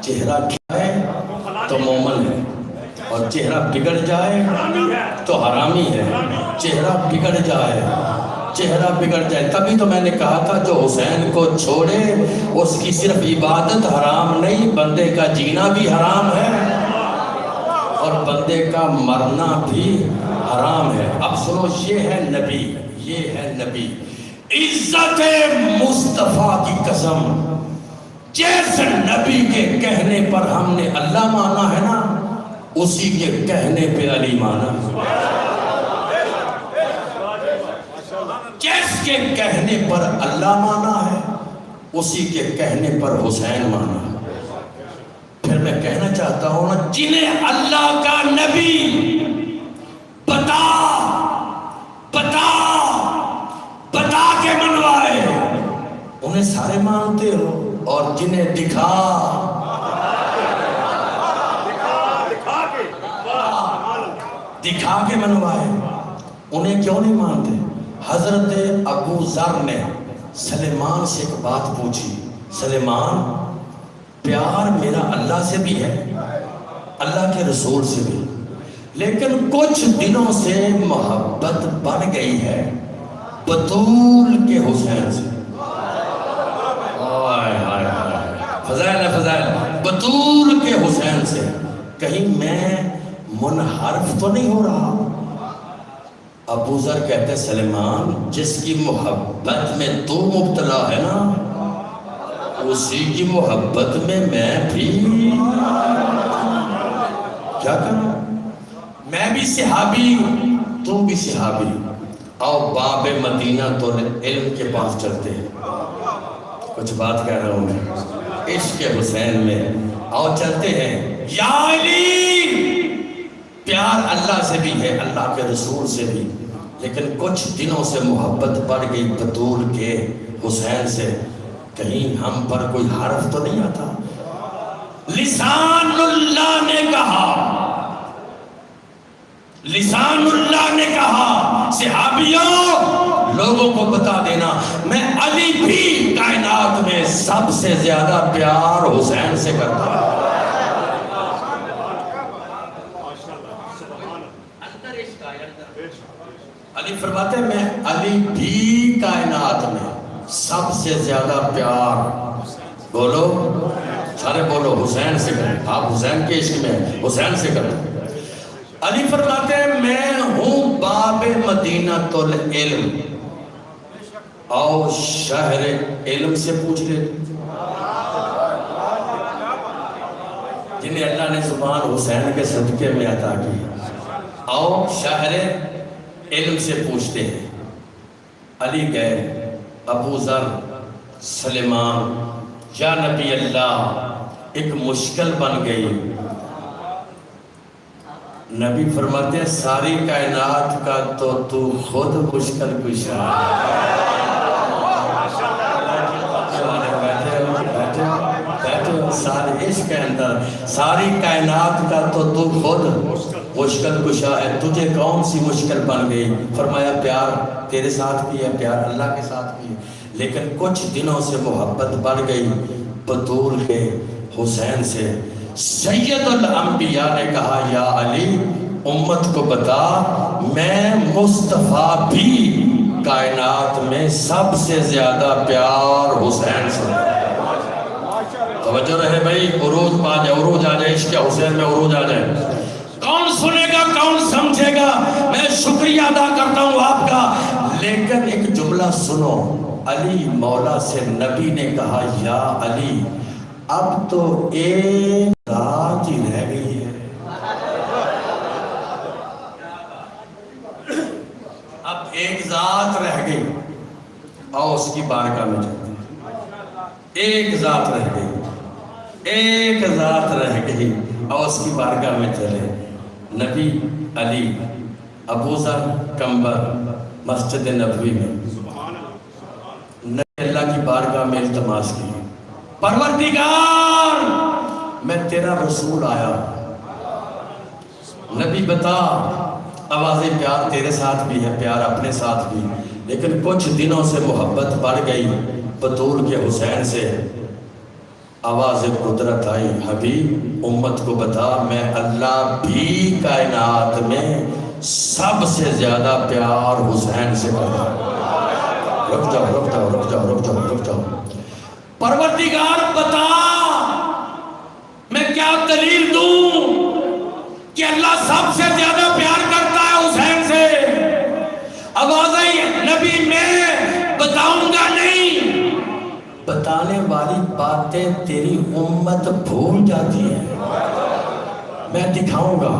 چہرہ کیا ہے تو مومن ہے، اور چہرہ بگڑ جائے تو حرامی ہے. چہرہ بگڑ جائے چہرہ بگڑ جائے. تبھی تو میں نے کہا تھا جو حسین کو چھوڑے اس کی صرف عبادت حرام نہیں، بندے کا جینا بھی حرام ہے اور بندے کا مرنا بھی حرام ہے. اب سنو، یہ ہے نبی، یہ ہے نبی. عزت مصطفیٰ کی قسم، جیسے نبی کے کہنے پر ہم نے اللہ مانا ہے نا، اسی کے کہنے پہ علی مانا. جس کے کہنے پر اللہ مانا ہے اسی کے کہنے پر حسین مانا. پھر میں کہنا چاہتا ہوں نا، جنہیں اللہ کا نبی بتا کے منوائے انہیں سارے مانتے ہو، اور جنہیں دکھا کے منوائے انہیں کیوں نہیں مانتے؟ حضرت ابو ذر نے سلیمان سے ایک بات پوچھی، سلیمان، پیار میرا اللہ سے بھی ہے، اللہ کے رسول سے بھی، لیکن کچھ دنوں سے محبت بڑھ گئی ہے بطول کے حسین سے. فضائل بطول کے حسین سے، کہیں میں منحرف تو نہیں ہو رہا؟ ابو ذر کہتے سلیمان، جس کی محبت میں تو مبتلا ہے نا، اسی کی محبت میں بھی کیا کروں؟ میں بھی صحابی، تو بھی صحابی. آؤ باب مدینہ تو علم کے پاس چلتے ہیں. کچھ بات کہہ رہا ہوں میں عشق حسین میں. آؤ چلتے ہیں. یا علی، پیار اللہ سے بھی ہے، اللہ کے رسول سے بھی، لیکن کچھ دنوں سے محبت بڑھ گئی بطول کے حسین سے. کہیں ہم پر کوئی حرف تو نہیں آتا؟ لسان اللہ نے کہا، لسان اللہ نے کہا، صحابیوں لوگوں کو بتا دینا، میں علی بھی کائنات میں سب سے زیادہ پیار حسین سے کرتا ہوں. علی فرماتے ہیں میں علی بھی کائنات میں سب سے زیادہ پیار، بولو سارے بولو، حسین سے کرتے. آپ حسین کے عشق میں حسین سے کرتے. علی فرماتے ہیں میں ہوں باب مدینہ العلم. آؤ شہر علم سے پوچھ لے، جنہیں اللہ نے زبان حسین کے صدقے میں عطا کی. آؤ شہر علم سے پوچھتے ہیں. علی گئے. ابو ذر، سلیمان، یا نبی اللہ، ایک مشکل بن گئی. نبی فرماتے ہیں ساری کائنات کا تو خود مشکل کشا. سارے عشق کے اندر ساری کائنات کا تو خود مشکل کشا ہے. تجھے کون سی مشکل بن گئی؟ فرمایا پیار تیرے ساتھ بھی ہے، پیار اللہ کے ساتھ بھی ہے، لیکن کچھ دنوں سے محبت بڑھ گئی بطول کے حسین سے. سید الانبیاء نے کہا یا علی، امت کو بتا میں مصطفیٰ بھی کائنات میں سب سے زیادہ پیار حسین سے. توجہ رہے بھائی، عروج پا جائے، عروج آ جائے، عشق حسین میں عروج آ جائے. کون سنے گا، کون سمجھے گا؟ میں شکریہ ادا کرتا ہوں آپ کا، لیکن ایک جملہ سنو. علی مولا سے نبی نے کہا یا علی، اب تو ایک ذات ہی رہ گئی ہے، اب ایک ذات رہ گئی. آؤ اس کی بارگاہ میں چلتے ہیں. ایک ذات رہ گئی، ایک ذات رہ گئی. آؤ اس کی بارگاہ میں چلے. نبی علی، ابو ذر کمبر، مسجد نبوی میں نبی اللہ کی بارگاہ میں التماس کی، پروردگار میں تیرا رسول آیا، نبی بتا آواز پیار تیرے ساتھ بھی ہے، پیار اپنے ساتھ بھی، لیکن کچھ دنوں سے محبت بڑھ گئی بطول کے حسین سے. آواز قدرت آئی، حبیب امت کو بتا میں اللہ بھی کائنات میں سب سے زیادہ پیار حسین سے کرتا ہوں. رک جاؤ رک جاؤ رک جاؤ رک جاؤ رک جاؤ. پروردگار بتا میں کیا دلیل دوں کہ اللہ سب سے زیادہ پیار کرتا ہے حسین سے. آواز آئی نبی میں بتاؤں گا نہیں. بتانے والی باتیں تیری امت بھول جاتی ہے. میں دکھاؤں گا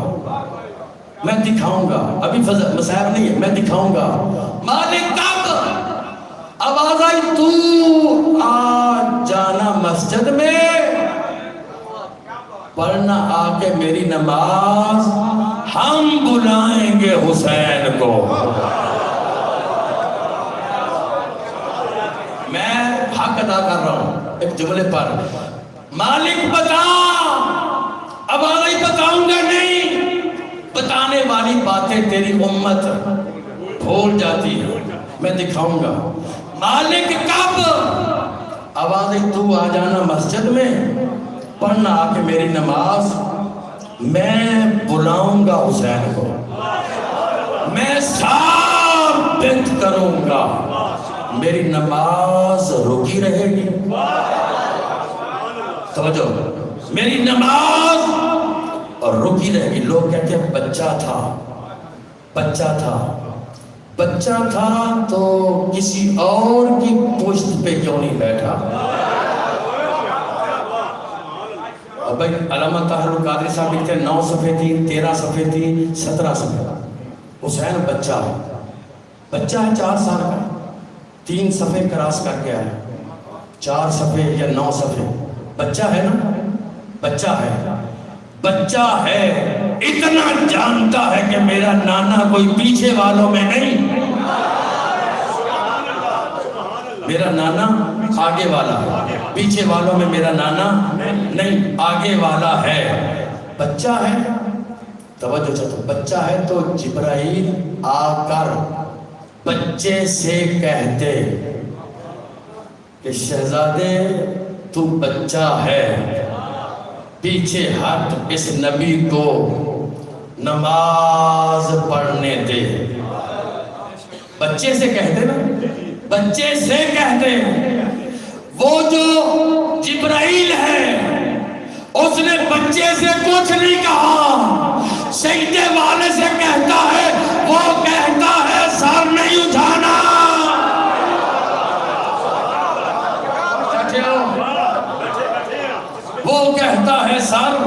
میں دکھاؤں گا. ابھی مسائب نہیں ہے, میں دکھاؤں گا. مالک کب آواز آئی تو آ جانا مسجد میں پڑھنا آ کے میری نماز, ہم بلائیں گے حسین کو. میں حق ادا کر رہا ہوں ایک جملے پر. مالک بتا, آواز آئی بتاؤں گا نہیں. بتانے والی باتیں تیری امت بھول جاتی ہے, میں دکھاؤں گا. مالک کب آواز آئی تو آ جانا مسجد میں پڑھنا آ کے میری نماز, میں بلاؤں گا حسین کو. میں ثابت کروں گا میری نماز رکی رہے گی. توجہ, میری نماز اور رکی رہے گی. لوگ کہتے ہیں بچہ تھا بچہ تھا بچہ تھا تو کسی اور کی پشت پہ کیوں نہیں بیٹھا. اب بھائی علامہ طاہر القادری صاحب لکھتے ہیں 9 صفحے تھی, 13 صفحے تھی, 17 صفحے. حسین بچہ ہے 4 سال کا, 3 صفحے کراس کر کے آیا, 4 صفحے یا 9 صفحے. بچہ ہے نا, بچہ ہے, اتنا جانتا ہے کہ میرا نانا کوئی پیچھے والوں میں نہیں, میرا نانا آگے والا ہے, پیچھے والوں میں میرا نانا نہیں, آگے والا ہے. بچہ ہے, توجہ چاہتا, بچہ ہے تو جبرائیل آ کر بچے سے کہتے کہ شہزادے تو بچہ ہے, پیچھے ہٹ, اس نبی کو نماز پڑھنے دے. بچے سے کہتے نا, بچے سے کہتے. وہ جو جبرائیل ہے اس نے بچے سے کچھ نہیں کہا, سجدے والے سے کہتا ہے. وہ کہتا ہے سر نہیں اٹھانا. وہ کہتا ہے سر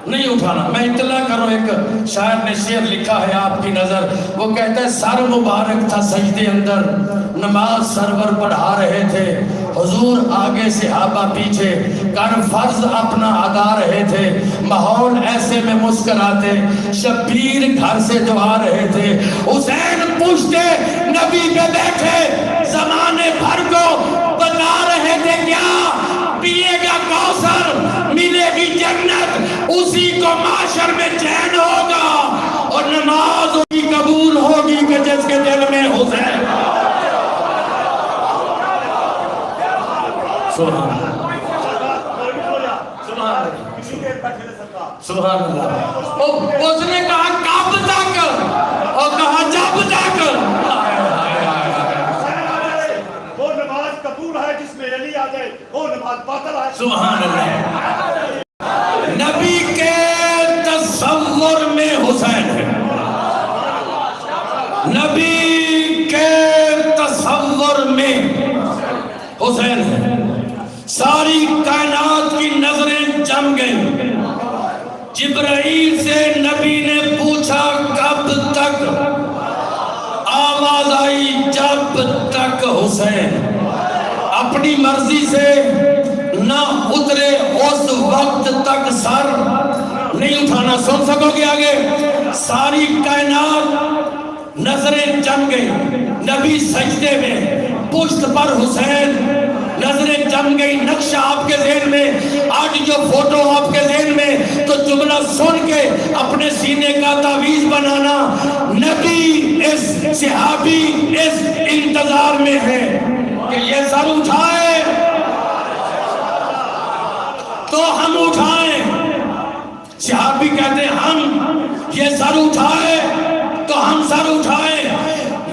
نہیں اٹھانا. میں اطلاع کروں, ایک شاعر نے شعر لکھا ہے آپ کی نظر. وہ کہتا ہے سر مبارک تھا سجدے اندر, نماز سرور پڑھا رہے تھے, حضور آگے صحابہ پیچھے, کر فرض اپنا ادا رہے تھے. ماحول ایسے میں مسکراتے, شبیر گھر سے جو آ رہے تھے. حسین پوچھتے نبی پہ بیٹھے, زمانے بھر کو بتا رہے تھے کیا پیے گا کوثر, ملے گی جنت, اسی کو معاشر میں چین ہوگا, اور نماز کی قبول ہوگی کہ جس کے دل میں حسین. سبحان سبحان اللہ. اس نے کہا کب تک, اور کہا جب تک. وہ نماز قبول ہے جس میں علی آ جائے, وہ نماز باطل ہے. سبحان اللہ. نبی کے تصور میں حسین ہے, نبی کے تصور میں حسین ہے. ساری کائنات کی نظریں جم گئیں. جبرائیل سے نبی نے پوچھا کب تک, آواز آئی جب تک. حسین اپنی مرضی سے نہ اترے اس وقت تک سر نہیں اٹھانا. سن سکو گے آگے؟ ساری کائنات نظریں جم گئی, نبی سجدے میں, پشت پر حسین, نظریں جم گئی. نقشہ آپ کے ذہن میں, آڈیو فوٹو آپ کے ذہن میں, تو جملہ سن کے اپنے سینے کا تعویذ بنانا. نبی اس صحابی اس انتظار میں ہے کہ یہ سر اٹھائے تو ہم اٹھائیں. صحابی کہتے ہیں ہم, یہ سر اٹھائے تو ہم سر اٹھائیں.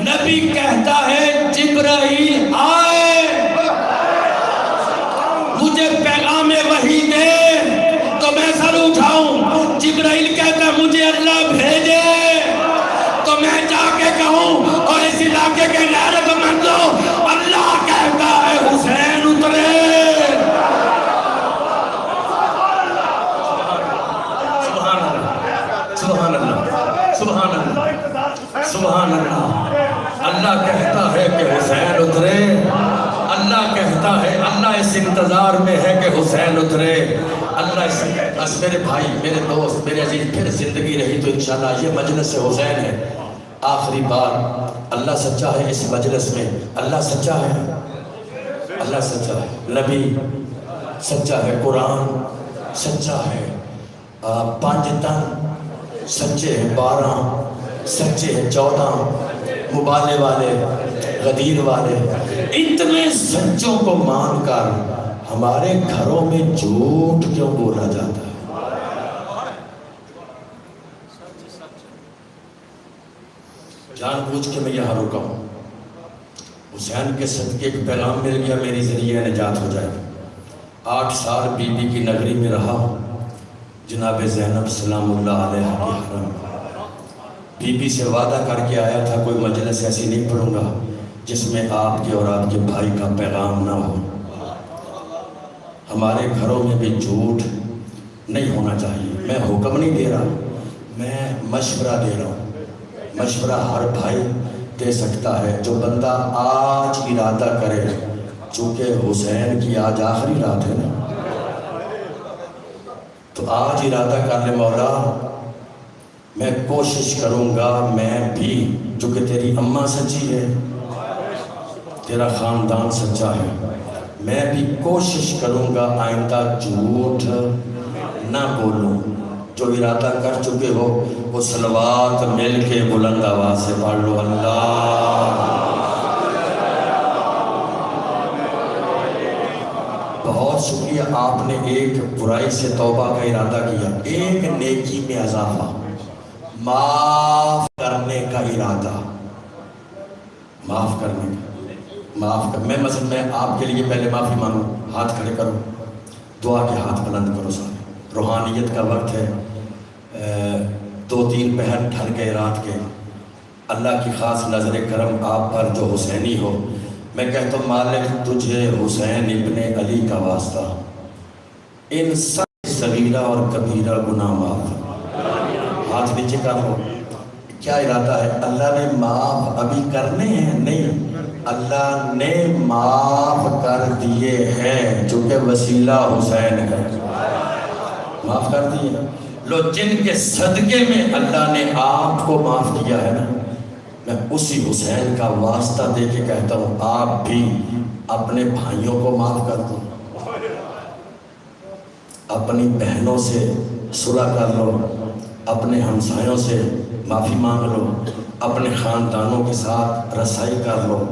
نبی کہتا ہے جبرائیل آئے مجھے پیغام وحی دے تو میں سر اٹھاؤں. جبرائیل کہتا ہے مجھے اللہ بھیجے تو میں جا کے کہوں اور اس علاقے کے غیرت مندوں اللہ کہتا ہے حسین اترے. سبحان اللہ سبحان اللہ سبحان اللہ. اللہ کہتا ہے کہ حسین اترے. اللہ کہتا ہے, اللہ اس انتظار میں ہے کہ حسین اترے. اللہ اس میرے بھائی, میرے دوست, میرے عزیز, پھر زندگی رہی تو انشاءاللہ یہ مجلس حسین ہے. آخری بار اللہ سچا ہے اس مجلس میں. اللہ سچا ہے, اللہ سچا ہے, نبی سچا ہے, قرآن سچا ہے, 5 تن سچے ہیں, 12 سچے ہیں, 14 مبالغے والے, غدیر والے. اتنے سچوں کو مان کر ہمارے گھروں میں جھوٹ کیوں بولا جاتا ہے؟ جان بوجھ کے میں یہاں رکا ہوں. حسین کے صدقے ایک پیغام مل گیا, میری ذریعہ نجات ہو جائے. 8 سال بی بی کی نگری میں رہا ہوں. جناب زینب سلام اللہ علیہ کے حرم, بی بی سے وعدہ کر کے آیا تھا کوئی مجلس ایسی نہیں پڑھوں گا جس میں آپ کے اور آپ کے بھائی کا پیغام نہ ہو. ہمارے گھروں میں بھی جھوٹ نہیں ہونا چاہیے. میں حکم نہیں دے رہا, میں مشورہ دے رہا ہوں. مشورہ ہر بھائی دے سکتا ہے. جو بندہ آج ارادہ کرے, چونکہ حسین کی آج آخری رات ہے نا, تو آج ارادہ کر لے مولا میں کوشش کروں گا, میں بھی, چونکہ تیری اماں سچی ہے, تیرا خاندان سچا ہے, میں بھی کوشش کروں گا آئندہ جھوٹ نہ بولوں. جو ارادہ کر چکے ہو وہ صلوات مل کے بلند آواز سے پڑھ لو. اللہ بہت شکریہ, آپ نے ایک برائی سے توبہ کا ارادہ کیا, ایک نیکی میں اضافہ, معاف کرنے کا ارادہ, معاف کرنے کا, میں مثلا میں آپ کے لیے پہلے معافی مانگوں. ہاتھ کھڑے کرو, دعا کے ہاتھ بلند کرو سارے. روحانیت کا وقت ہے, 2-3 پہر ڈھل گئے رات کے. اللہ کی خاص نظر کرم آپ پر جو حسینی ہو. میں کہتا ہوں مالک تجھے حسین ابن علی کا واسطہ ان سب صغیرہ اور کبیرہ گناہ معاف. ہاتھ نیچے کر لو. کیا ارادہ ہے؟ اللہ نے معاف ابھی کرنے ہیں نہیں, اللہ نے معاف کر دیے ہیں, چونکہ وسیلہ حسین ہے, معاف کر دیے. لو جن کے صدقے میں اللہ نے آپ کو معاف کیا ہے نا, میں اسی حسین کا واسطہ دے کے کہتا ہوں آپ بھی اپنے بھائیوں کو معاف کر دو, اپنی بہنوں سے صلح کر لو, اپنے ہمسایوں سے معافی مانگ لو, اپنے خاندانوں کے ساتھ رسائی کر لو.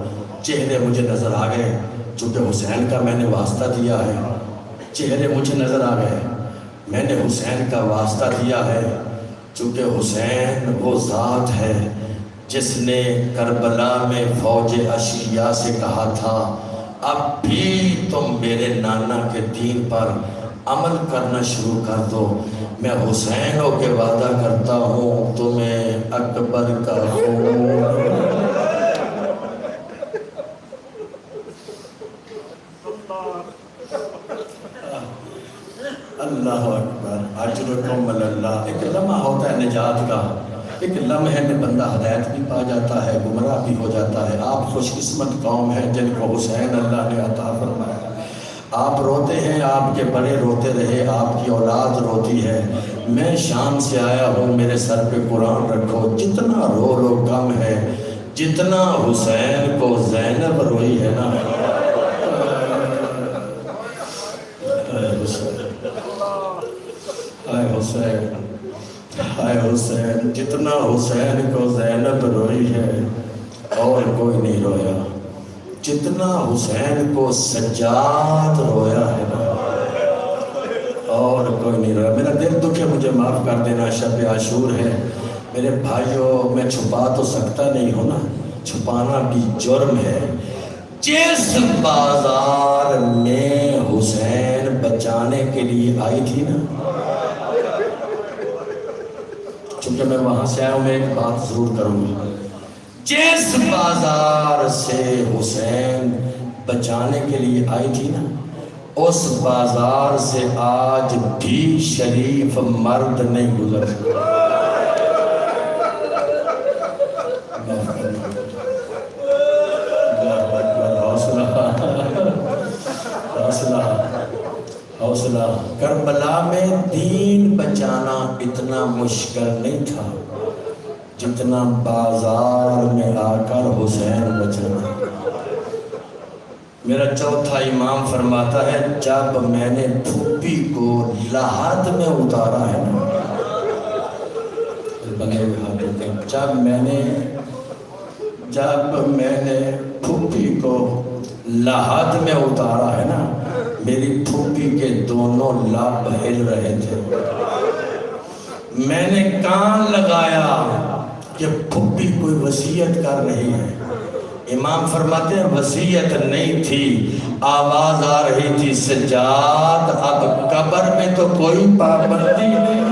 چہرے مجھے نظر آ گئے, چونکہ حسین کا میں نے واسطہ دیا ہے, چہرے مجھے نظر آ گئے, میں نے حسین کا واسطہ دیا ہے, چونکہ حسین وہ ذات ہے جس نے کربلا میں فوج اشیاء سے کہا تھا اب بھی تم میرے نانا کے دین پر عمل کرنا شروع کر دو. میں حسین ہو کے وعدہ کرتا ہوں تمہیں اکبر کا خون. اللہ اکبر, اجرکم اللہ. ایک لمحہ ہوتا ہے نجات کا, ایک لمحے میں بندہ ہدایت بھی پا جاتا ہے, گمراہ بھی ہو جاتا ہے. آپ خوش قسمت قوم ہیں جن کو حسین اللہ نے عطا فرمایا. آپ روتے ہیں, آپ کے بڑے روتے رہے, آپ کی اولاد روتی ہے. میں شام سے آیا ہوں, میرے سر پہ قرآن رکھو, جتنا رو لو کم ہے, جتنا حسین کو زینب روئی ہے نا. اے حسین, اے حسین, جتنا حسین کو زینب روئی ہے اور کوئی نہیں رویا, جتنا حسین کو سجاد رویا ہے نا اور کوئی نہیں رویا. میرا دل دکھ ہے, مجھے معاف کر دینا, شب عاشور ہے. میرے بھائیوں, میں چھپا تو سکتا نہیں ہوں نا, چھپانا بھی جرم ہے, جس بازار میں حسین بچانے کے لیے آئی تھی نا، چونکہ میں وہاں سے آیا ہوں، میں ایک بات ضرور کروں گا، جس بازار سے حسین بچانے کے لیے آئی تھی نا، اس بازار سے آج بھی شریف مرد نہیں گزر سکتا۔ حوصلہ، کربلا میں دین بچانا اتنا مشکل نہیں تھا جتنا بازار میں آ کر حسین بچانا۔ میرا چوتھا امام فرماتا ہے، جب میں نے پھوپھی کو لحد میں اتارا ہے نا، جب میں نے پھوپھی کو لحد میں اتارا ہے نا، میری پھوپھی کے دونوں لب ہل رہے تھے۔ میں نے کان لگایا کہ پھوپھی کوئی وصیت کر رہی ہے۔ امام فرماتے ہیں وصیت نہیں تھی، آواز آ رہی تھی، سجاد اب قبر میں تو کوئی پابندی نہیں۔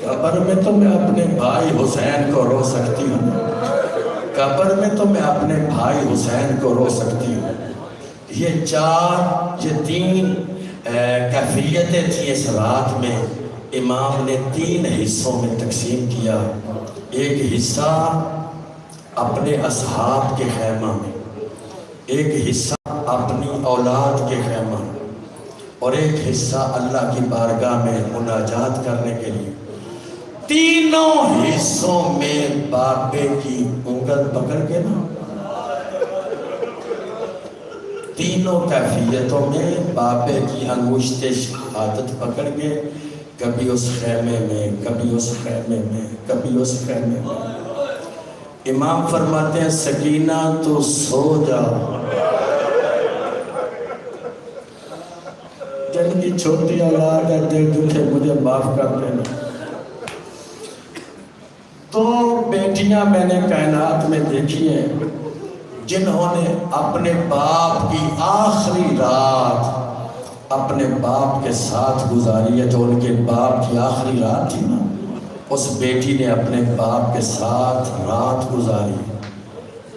قبر میں تو میں اپنے بھائی حسین کو رو سکتی ہوں، قبر میں تو میں اپنے بھائی حسین کو رو سکتی ہوں۔ یہ تین کیفیتیں تھیں اس رات میں، امام نے 3 حصوں میں تقسیم کیا۔ ایک حصہ اپنے اصحاب کے خیمہ میں، ایک حصہ اپنی اولاد کے خیمہ میں، اور ایک حصہ اللہ کی بارگاہ میں مناجات کرنے کے لیے۔ تینوں حصوں میں بابے کی انگل پکڑ کے نا، تینوں کیفیتوں میں بابے کی انگشت شہادت پکڑ کے کبھی اس خیمے میں، کبھی اس خیمے میں، کبھی اس خیمے میں۔ امام فرماتے ہیں سکینہ تو سو جا، جن کی چھوٹی اولاد ہے دل دکھے مجھے معاف کر دینا۔ تو بیٹیاں میں نے کائنات میں دیکھی ہیں جنہوں نے اپنے باپ کی آخری رات اپنے باپ کے ساتھ گزاری ہے، جو ان کے باپ کی آخری رات تھی نا، اس بیٹی نے اپنے باپ کے ساتھ رات گزاری۔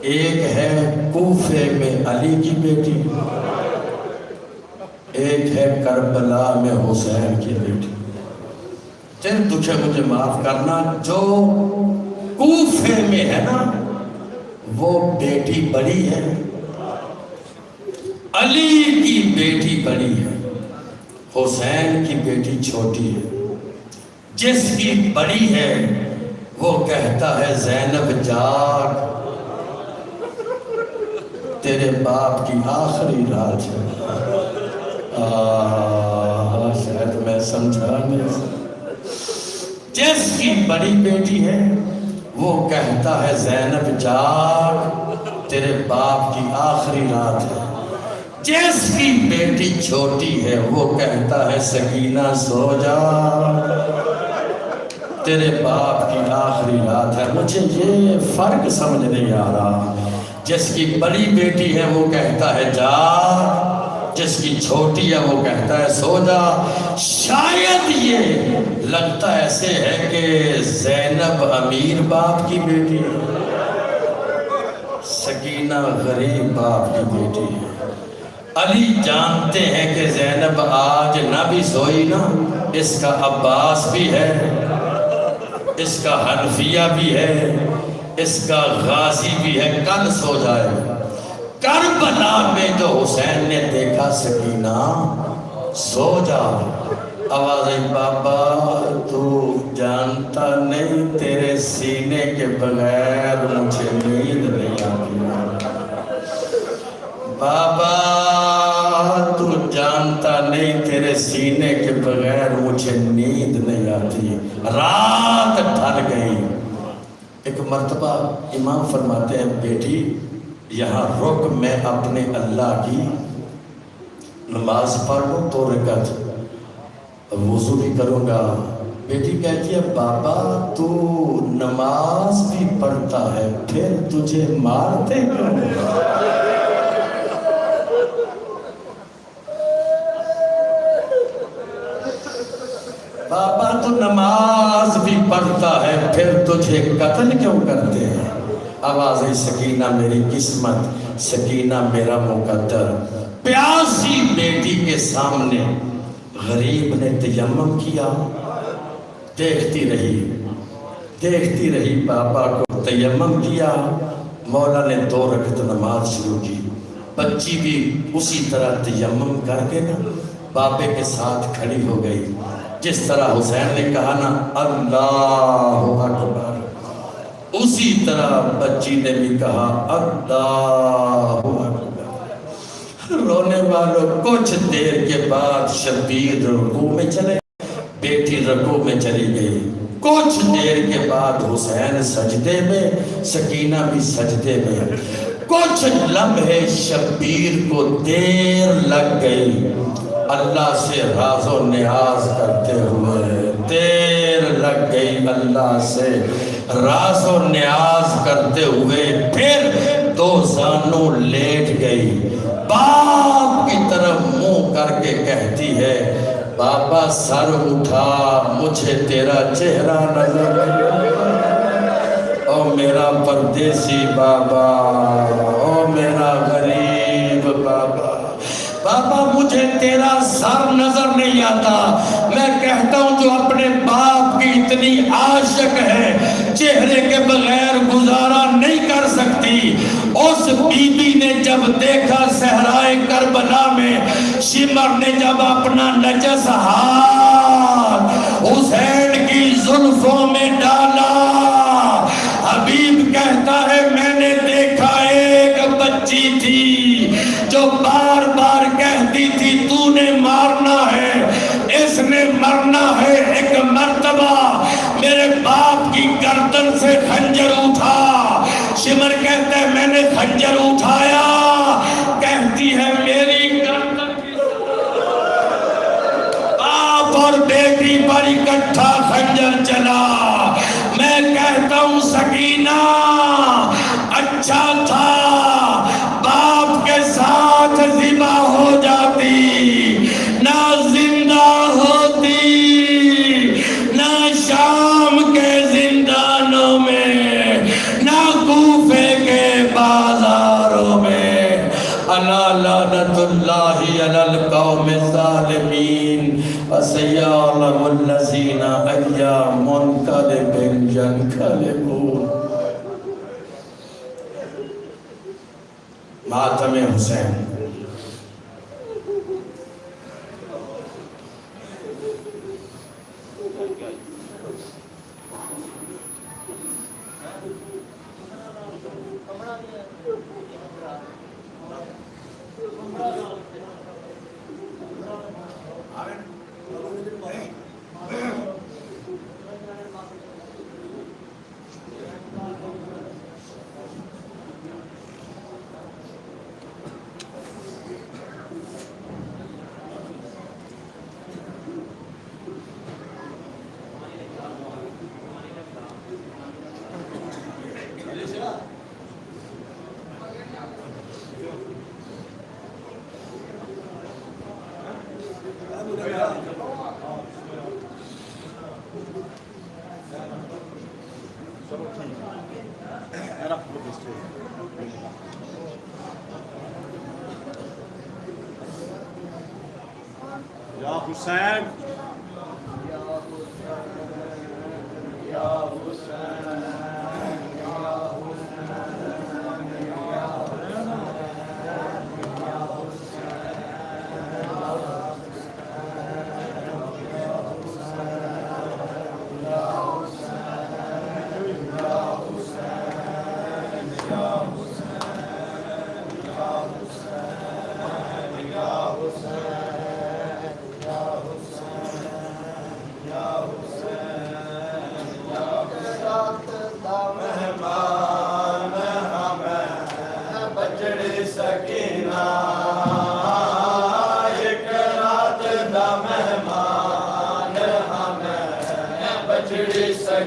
ایک ہے کوفے میں علی کی بیٹی، ایک ہے کربلا میں حسین کی بیٹی۔ دل دکھے مجھے معاف کرنا، جو کوفے میں ہے نا وہ بیٹی بڑی ہے، علی کی بیٹی بڑی ہے، حسین کی بیٹی چھوٹی ہے۔ جس کی بڑی ہے وہ کہتا ہے زینب جاگ، تیرے باپ کی آخری رات ہے۔ شاید میں سمجھا نہیں۔ جس کی بڑی بیٹی ہے وہ کہتا ہے زینب جاگ، تیرے باپ کی آخری رات ہے۔ جس کی بیٹی چھوٹی ہے وہ کہتا ہے سکینہ سو جا، تیرے باپ کی آخری رات ہے۔ مجھے یہ فرق سمجھ نہیں آ رہا، جس کی بڑی بیٹی ہے وہ کہتا ہے جاگ، جس کی چھوٹی ہے وہ کہتا ہے سو جا۔ شاید یہ لگتا ایسے ہے کہ زینب امیر باپ کی بیٹی ہے، سکینہ غریب باپ کی بیٹی ہے۔ علی جانتے ہیں کہ زینب آج نہ بھی سوئی نا، اس کا عباس بھی ہے، اس کا حنفیہ بھی ہے، اس کا غازی بھی ہے، کل سو جائے گا۔ کربلا میں جو حسین نے دیکھا سکینہ سو جا، آواز آئی بابا تو جانتا نہیں تیرے سینے کے بغیر مجھے نیند نہیں آتی، بابا تو جانتا نہیں تیرے سینے کے بغیر مجھے نیند نہیں آتی۔ رات ڈھل گئی۔ ایک مرتبہ امام فرماتے ہیں بیٹی یہاں رک، میں اپنے اللہ کی نماز پڑھ لوں 2 رکعت، وضو بھی کروں گا، بیٹی کہتی ہے بابا تو نماز بھی پڑھتا ہے پھر تجھے مارتے کیوں؟ بابا تو نماز بھی پڑھتا ہے پھر تجھے قتل کیوں کرتے ہیں؟ آواز سکینہ میری قسمت، سکینہ میرا مقدر، پیاسی بیٹی کے سامنے غریب نے تیمم کیا، دیکھتی رہی بابا کو تیمم کیا، مولا نے 2 رکعت نماز شروع کی، بچی بھی اسی طرح تیمم کر کے نا بابے کے ساتھ کھڑی ہو گئی، جس طرح حسین نے کہا نا اللہ اکبر، اسی طرح بچی نے بھی کہا اللہ اکبر۔ رونے والوں کچھ دیر کے بعد شبیر رکوع میں چلے، بیٹی رکوع میں چلی گئی، کچھ دیر کے بعد حسین سجدے میں، سکینہ بھی سجدے میں، کچھ لمحے شبیر کو دیر لگ گئی اللہ سے راز و نیاز کرتے ہوئے، دیر لگ گئی اللہ سے راز و نیاز کرتے ہوئے، پھر 2 زانوں لیٹ گئی، باپ کی طرف منہ کر کے کہتی ہے بابا سر اٹھا مجھے تیرا چہرہ نظر او میرا پردیسی بابا، او میرا غریب بابا، بابا مجھے تیرا سر نظر نہیں آتا، میں کہتا ہوں جو اپنے باپ کی اتنی عاشق ہے چہرے کے بغیر گزارا نہیں کر سکتی، اس بی بی نے جب دیکھا صحرائے کربلا میں شمر نے جب اپنا نجس ہاتھ حسین کی زلفوں میں ڈالا، حبیب کہتا ہے میں نے دیکھا ایک بچی تھی جو بار بار کہتی تھی تو نے مارنا ہے، اس نے مرنا ہے، ایک مرتبہ میرے باپ کی گردن سے خنجر اٹھا، شمر کہتا ہے میں نے خنجر اٹھایا، کہتی ہے میری گردن کی باپ اور بیٹی پر اکٹھا خنجر چلا، میں کہتا ہوں سکینہ اچھا تھا باپ کے ساتھ ذبح ہو جاتی، نہ زندہ ہوتی، نہ شام کے زندانوں میں، نہ کوفے کے بازاروں میں، الا لعنت اللہ علی القوم الظالمین وسیعلم الذین ایا منقلب ینقلبون۔ ماتم حسین۔ یا حسین،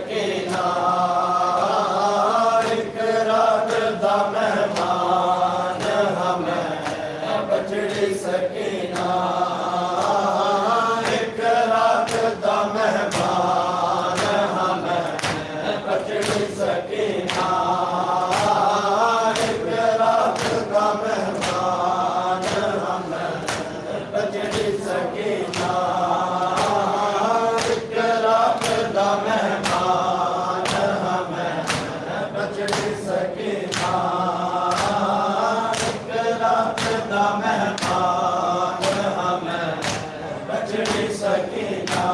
سکینہ ایک رات دا مہمان ہمیں بچڑی سکینہ ایک رات دا مہمان ہمیں بچڑی سکینہ ایک رات دا مہمان ہمیں بچڑی سکینہ ایک رات دا مہمان ہمیں بچڑی سکینہ ایک رات دا مہمان ہمیں بچڑی سکینہ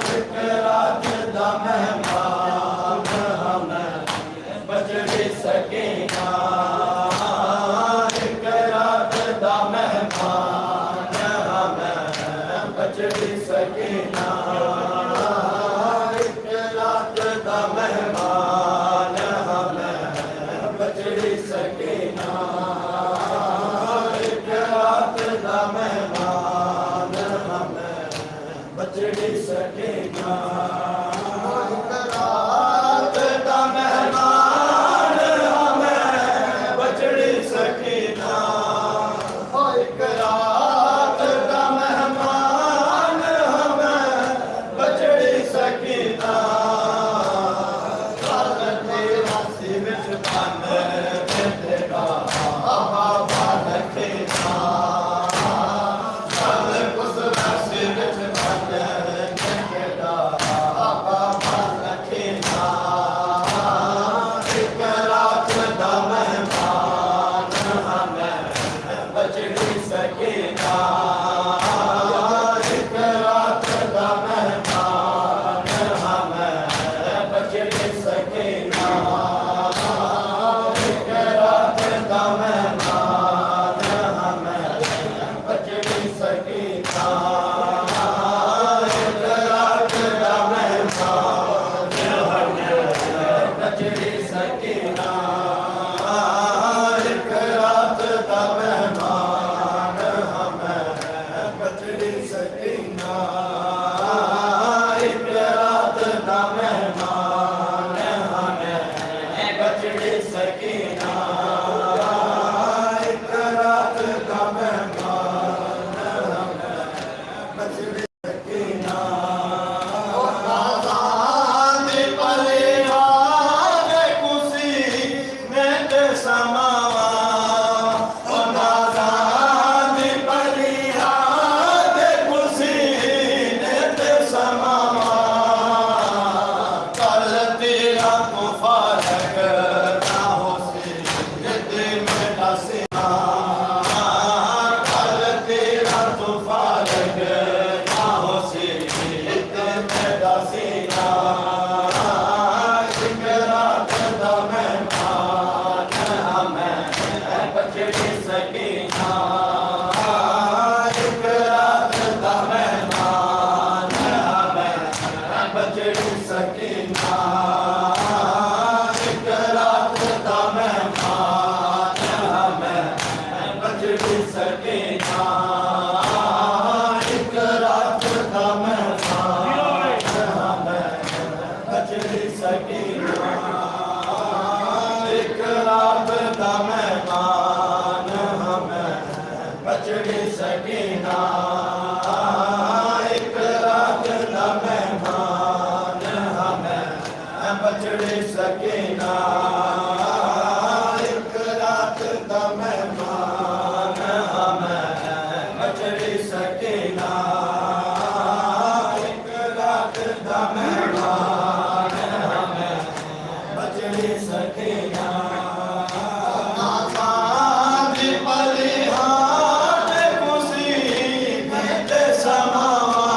ایک رات دا مہمان ہمیں بچڑی سکینہ ایک رات دا مہمان ہمیں بچڑی سکینہ ایک رات دا مہمان ہمیں بچڑی سکینہ ایک رات دا مہمان ہمیں بچڑی سکینہ ایک رات دا مہمان ہمیں بچڑی سکینہ ایک رات دا مہمان ہمیں بچڑی سکینہ کل تیرا سی وچ بن تیرا بابا رکھینا کل گزرا سی وچ بن تیرا بابا رکھینا ایک رات دا مہمان ہمیں بچڑی سکینہ ایک رات دا مہمان ہمیں بچڑی سکینہ ایک رات دا مہمان ہمیں بچڑی سکینہ ایک رات دا مہمان ہمیں بچڑی سکینہ ایک رات دا مہمان ہمیں بچڑی سکینہ ایک رات دا مہمان ہمیں بچڑی سکینہ ایک رات دا مہمان ہمیں بچڑی سکینہ آزاد پریوار کسی نیت سماوا آزاد پریوار کسی نیت سماوا کل تیرا تو فارغ نہ ہو سی جد میرا سینہ کل تیرا تو فارغ نہ ہو سی جد میرا سینہ ایک رات دا مہمان ہمیں بچڑی سکینہ ایک رات دا مہمان ہمیں بچڑی سکینہ ایک رات دا مہمان ہمیں بچڑی سکینہ ایک رات دا مہمان ہمیں بچڑی سکینہ ایک رات دا مہمان ہمیں بچڑی سکینہ ایک رات دا مہمان ہمیں بچڑی سکینہ ایک رات دا مہمان ہمیں بچڑی سکینہ ایک رات دا مہمان ہمیں بچڑی سکینہ آزاد پریوار کسی نیت سماوا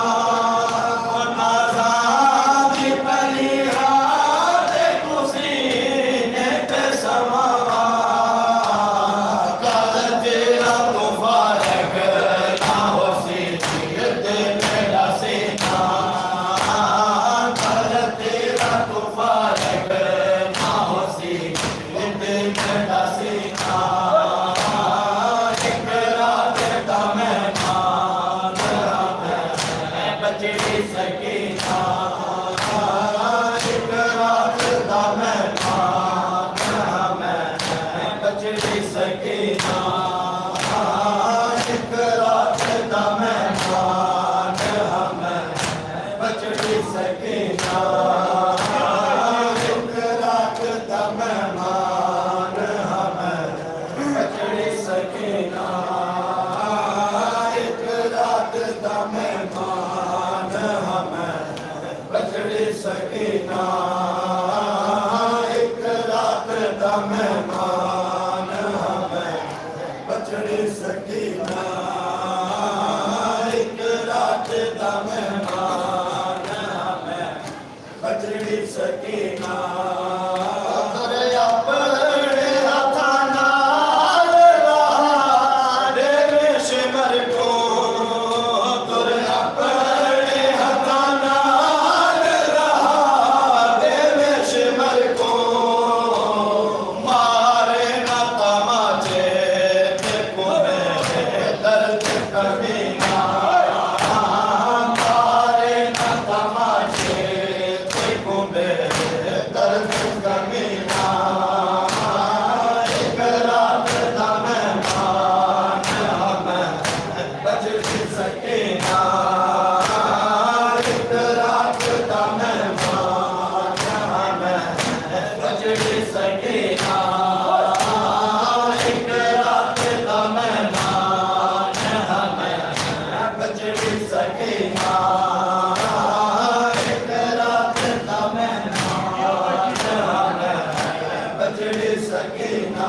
آزاد پریوار کسی بچڑی سکینہ ایک رات دا مہمان ہمیں بچڑی سکینہ ایک رات دا مہمان ہمیں بچڑی سکینہ دریا پڑے ہاتھاں نال راہ دے شمر کو دریا پڑے ہاتھاں نال راہ دے شمر کو مارے نہ تماچے تے کو میرے درد کبینہ مارے نہ تماچے تے کو میرے درد کبینہ ایک رات دا مہمان ہمیں بچڑی سکینہ ایک رات دا مہمان ہمیں بچڑی سکینہ ایک رات دا مہمان ہمیں بچڑی سکینہ ایک رات دا مہمان ہمیں بچڑی سکینہ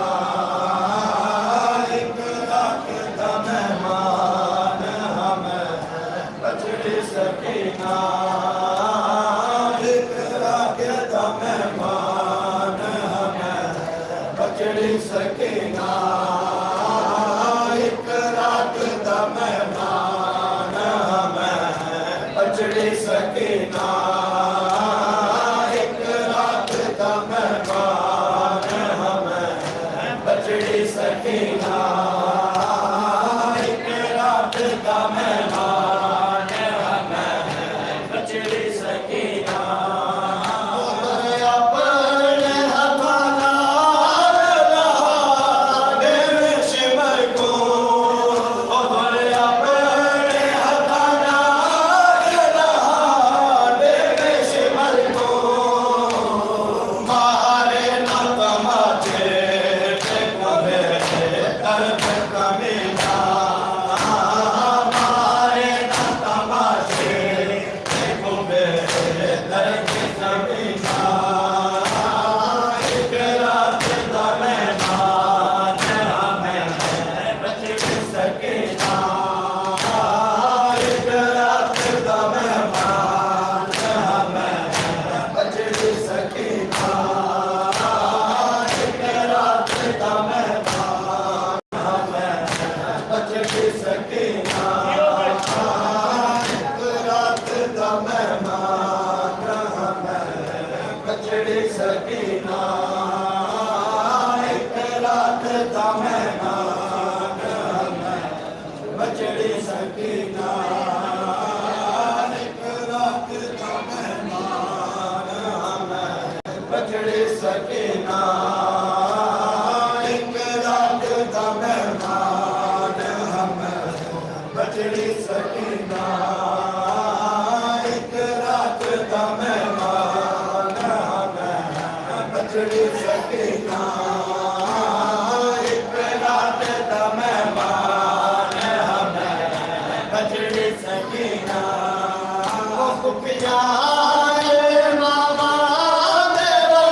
ایک رات دا مہمان ہمیں بچڑی سکینہ ایک رات دا مہمان ہمیں بچڑی سکینہ ایک رات دا مہمان ہمیں بچڑی سکینہ ایک رات دا مہمان ہمیں بچڑی سکینہ ایک رات دا مہمان ہمیں بچڑی سکینہ دریا پڑے ہاتھاں نال راہ دے شمر کو دریا پڑے ہاتھاں نال راہ دے شمر کو مارے نہ تماچے تے کو میرے درد کبینہ مارے نہ تماچے تے کو میرے درد کبینہ ایک رات دا مہمان ہمیں بچڑی سکینہ ایک رات دا مہمان ہمیں بچڑی سکینہ ایک رات دا مہمان ہمیں بچڑی سکینہ ایک رات دا مہمان ہمیں بچڑی سکینہ ایک رات دا مہمان ہمیں بچڑی سکینہ ایک رات دا مہمان ہمیں بچڑی سکینہ ایک رات دا مہمان ہمیں بچڑی سکینہ ایک رات دا مہمان ہمیں بچڑی سکینہ ایک رات دا مہمان ہمیں بچڑی سکینہ خفیہ ماما میرے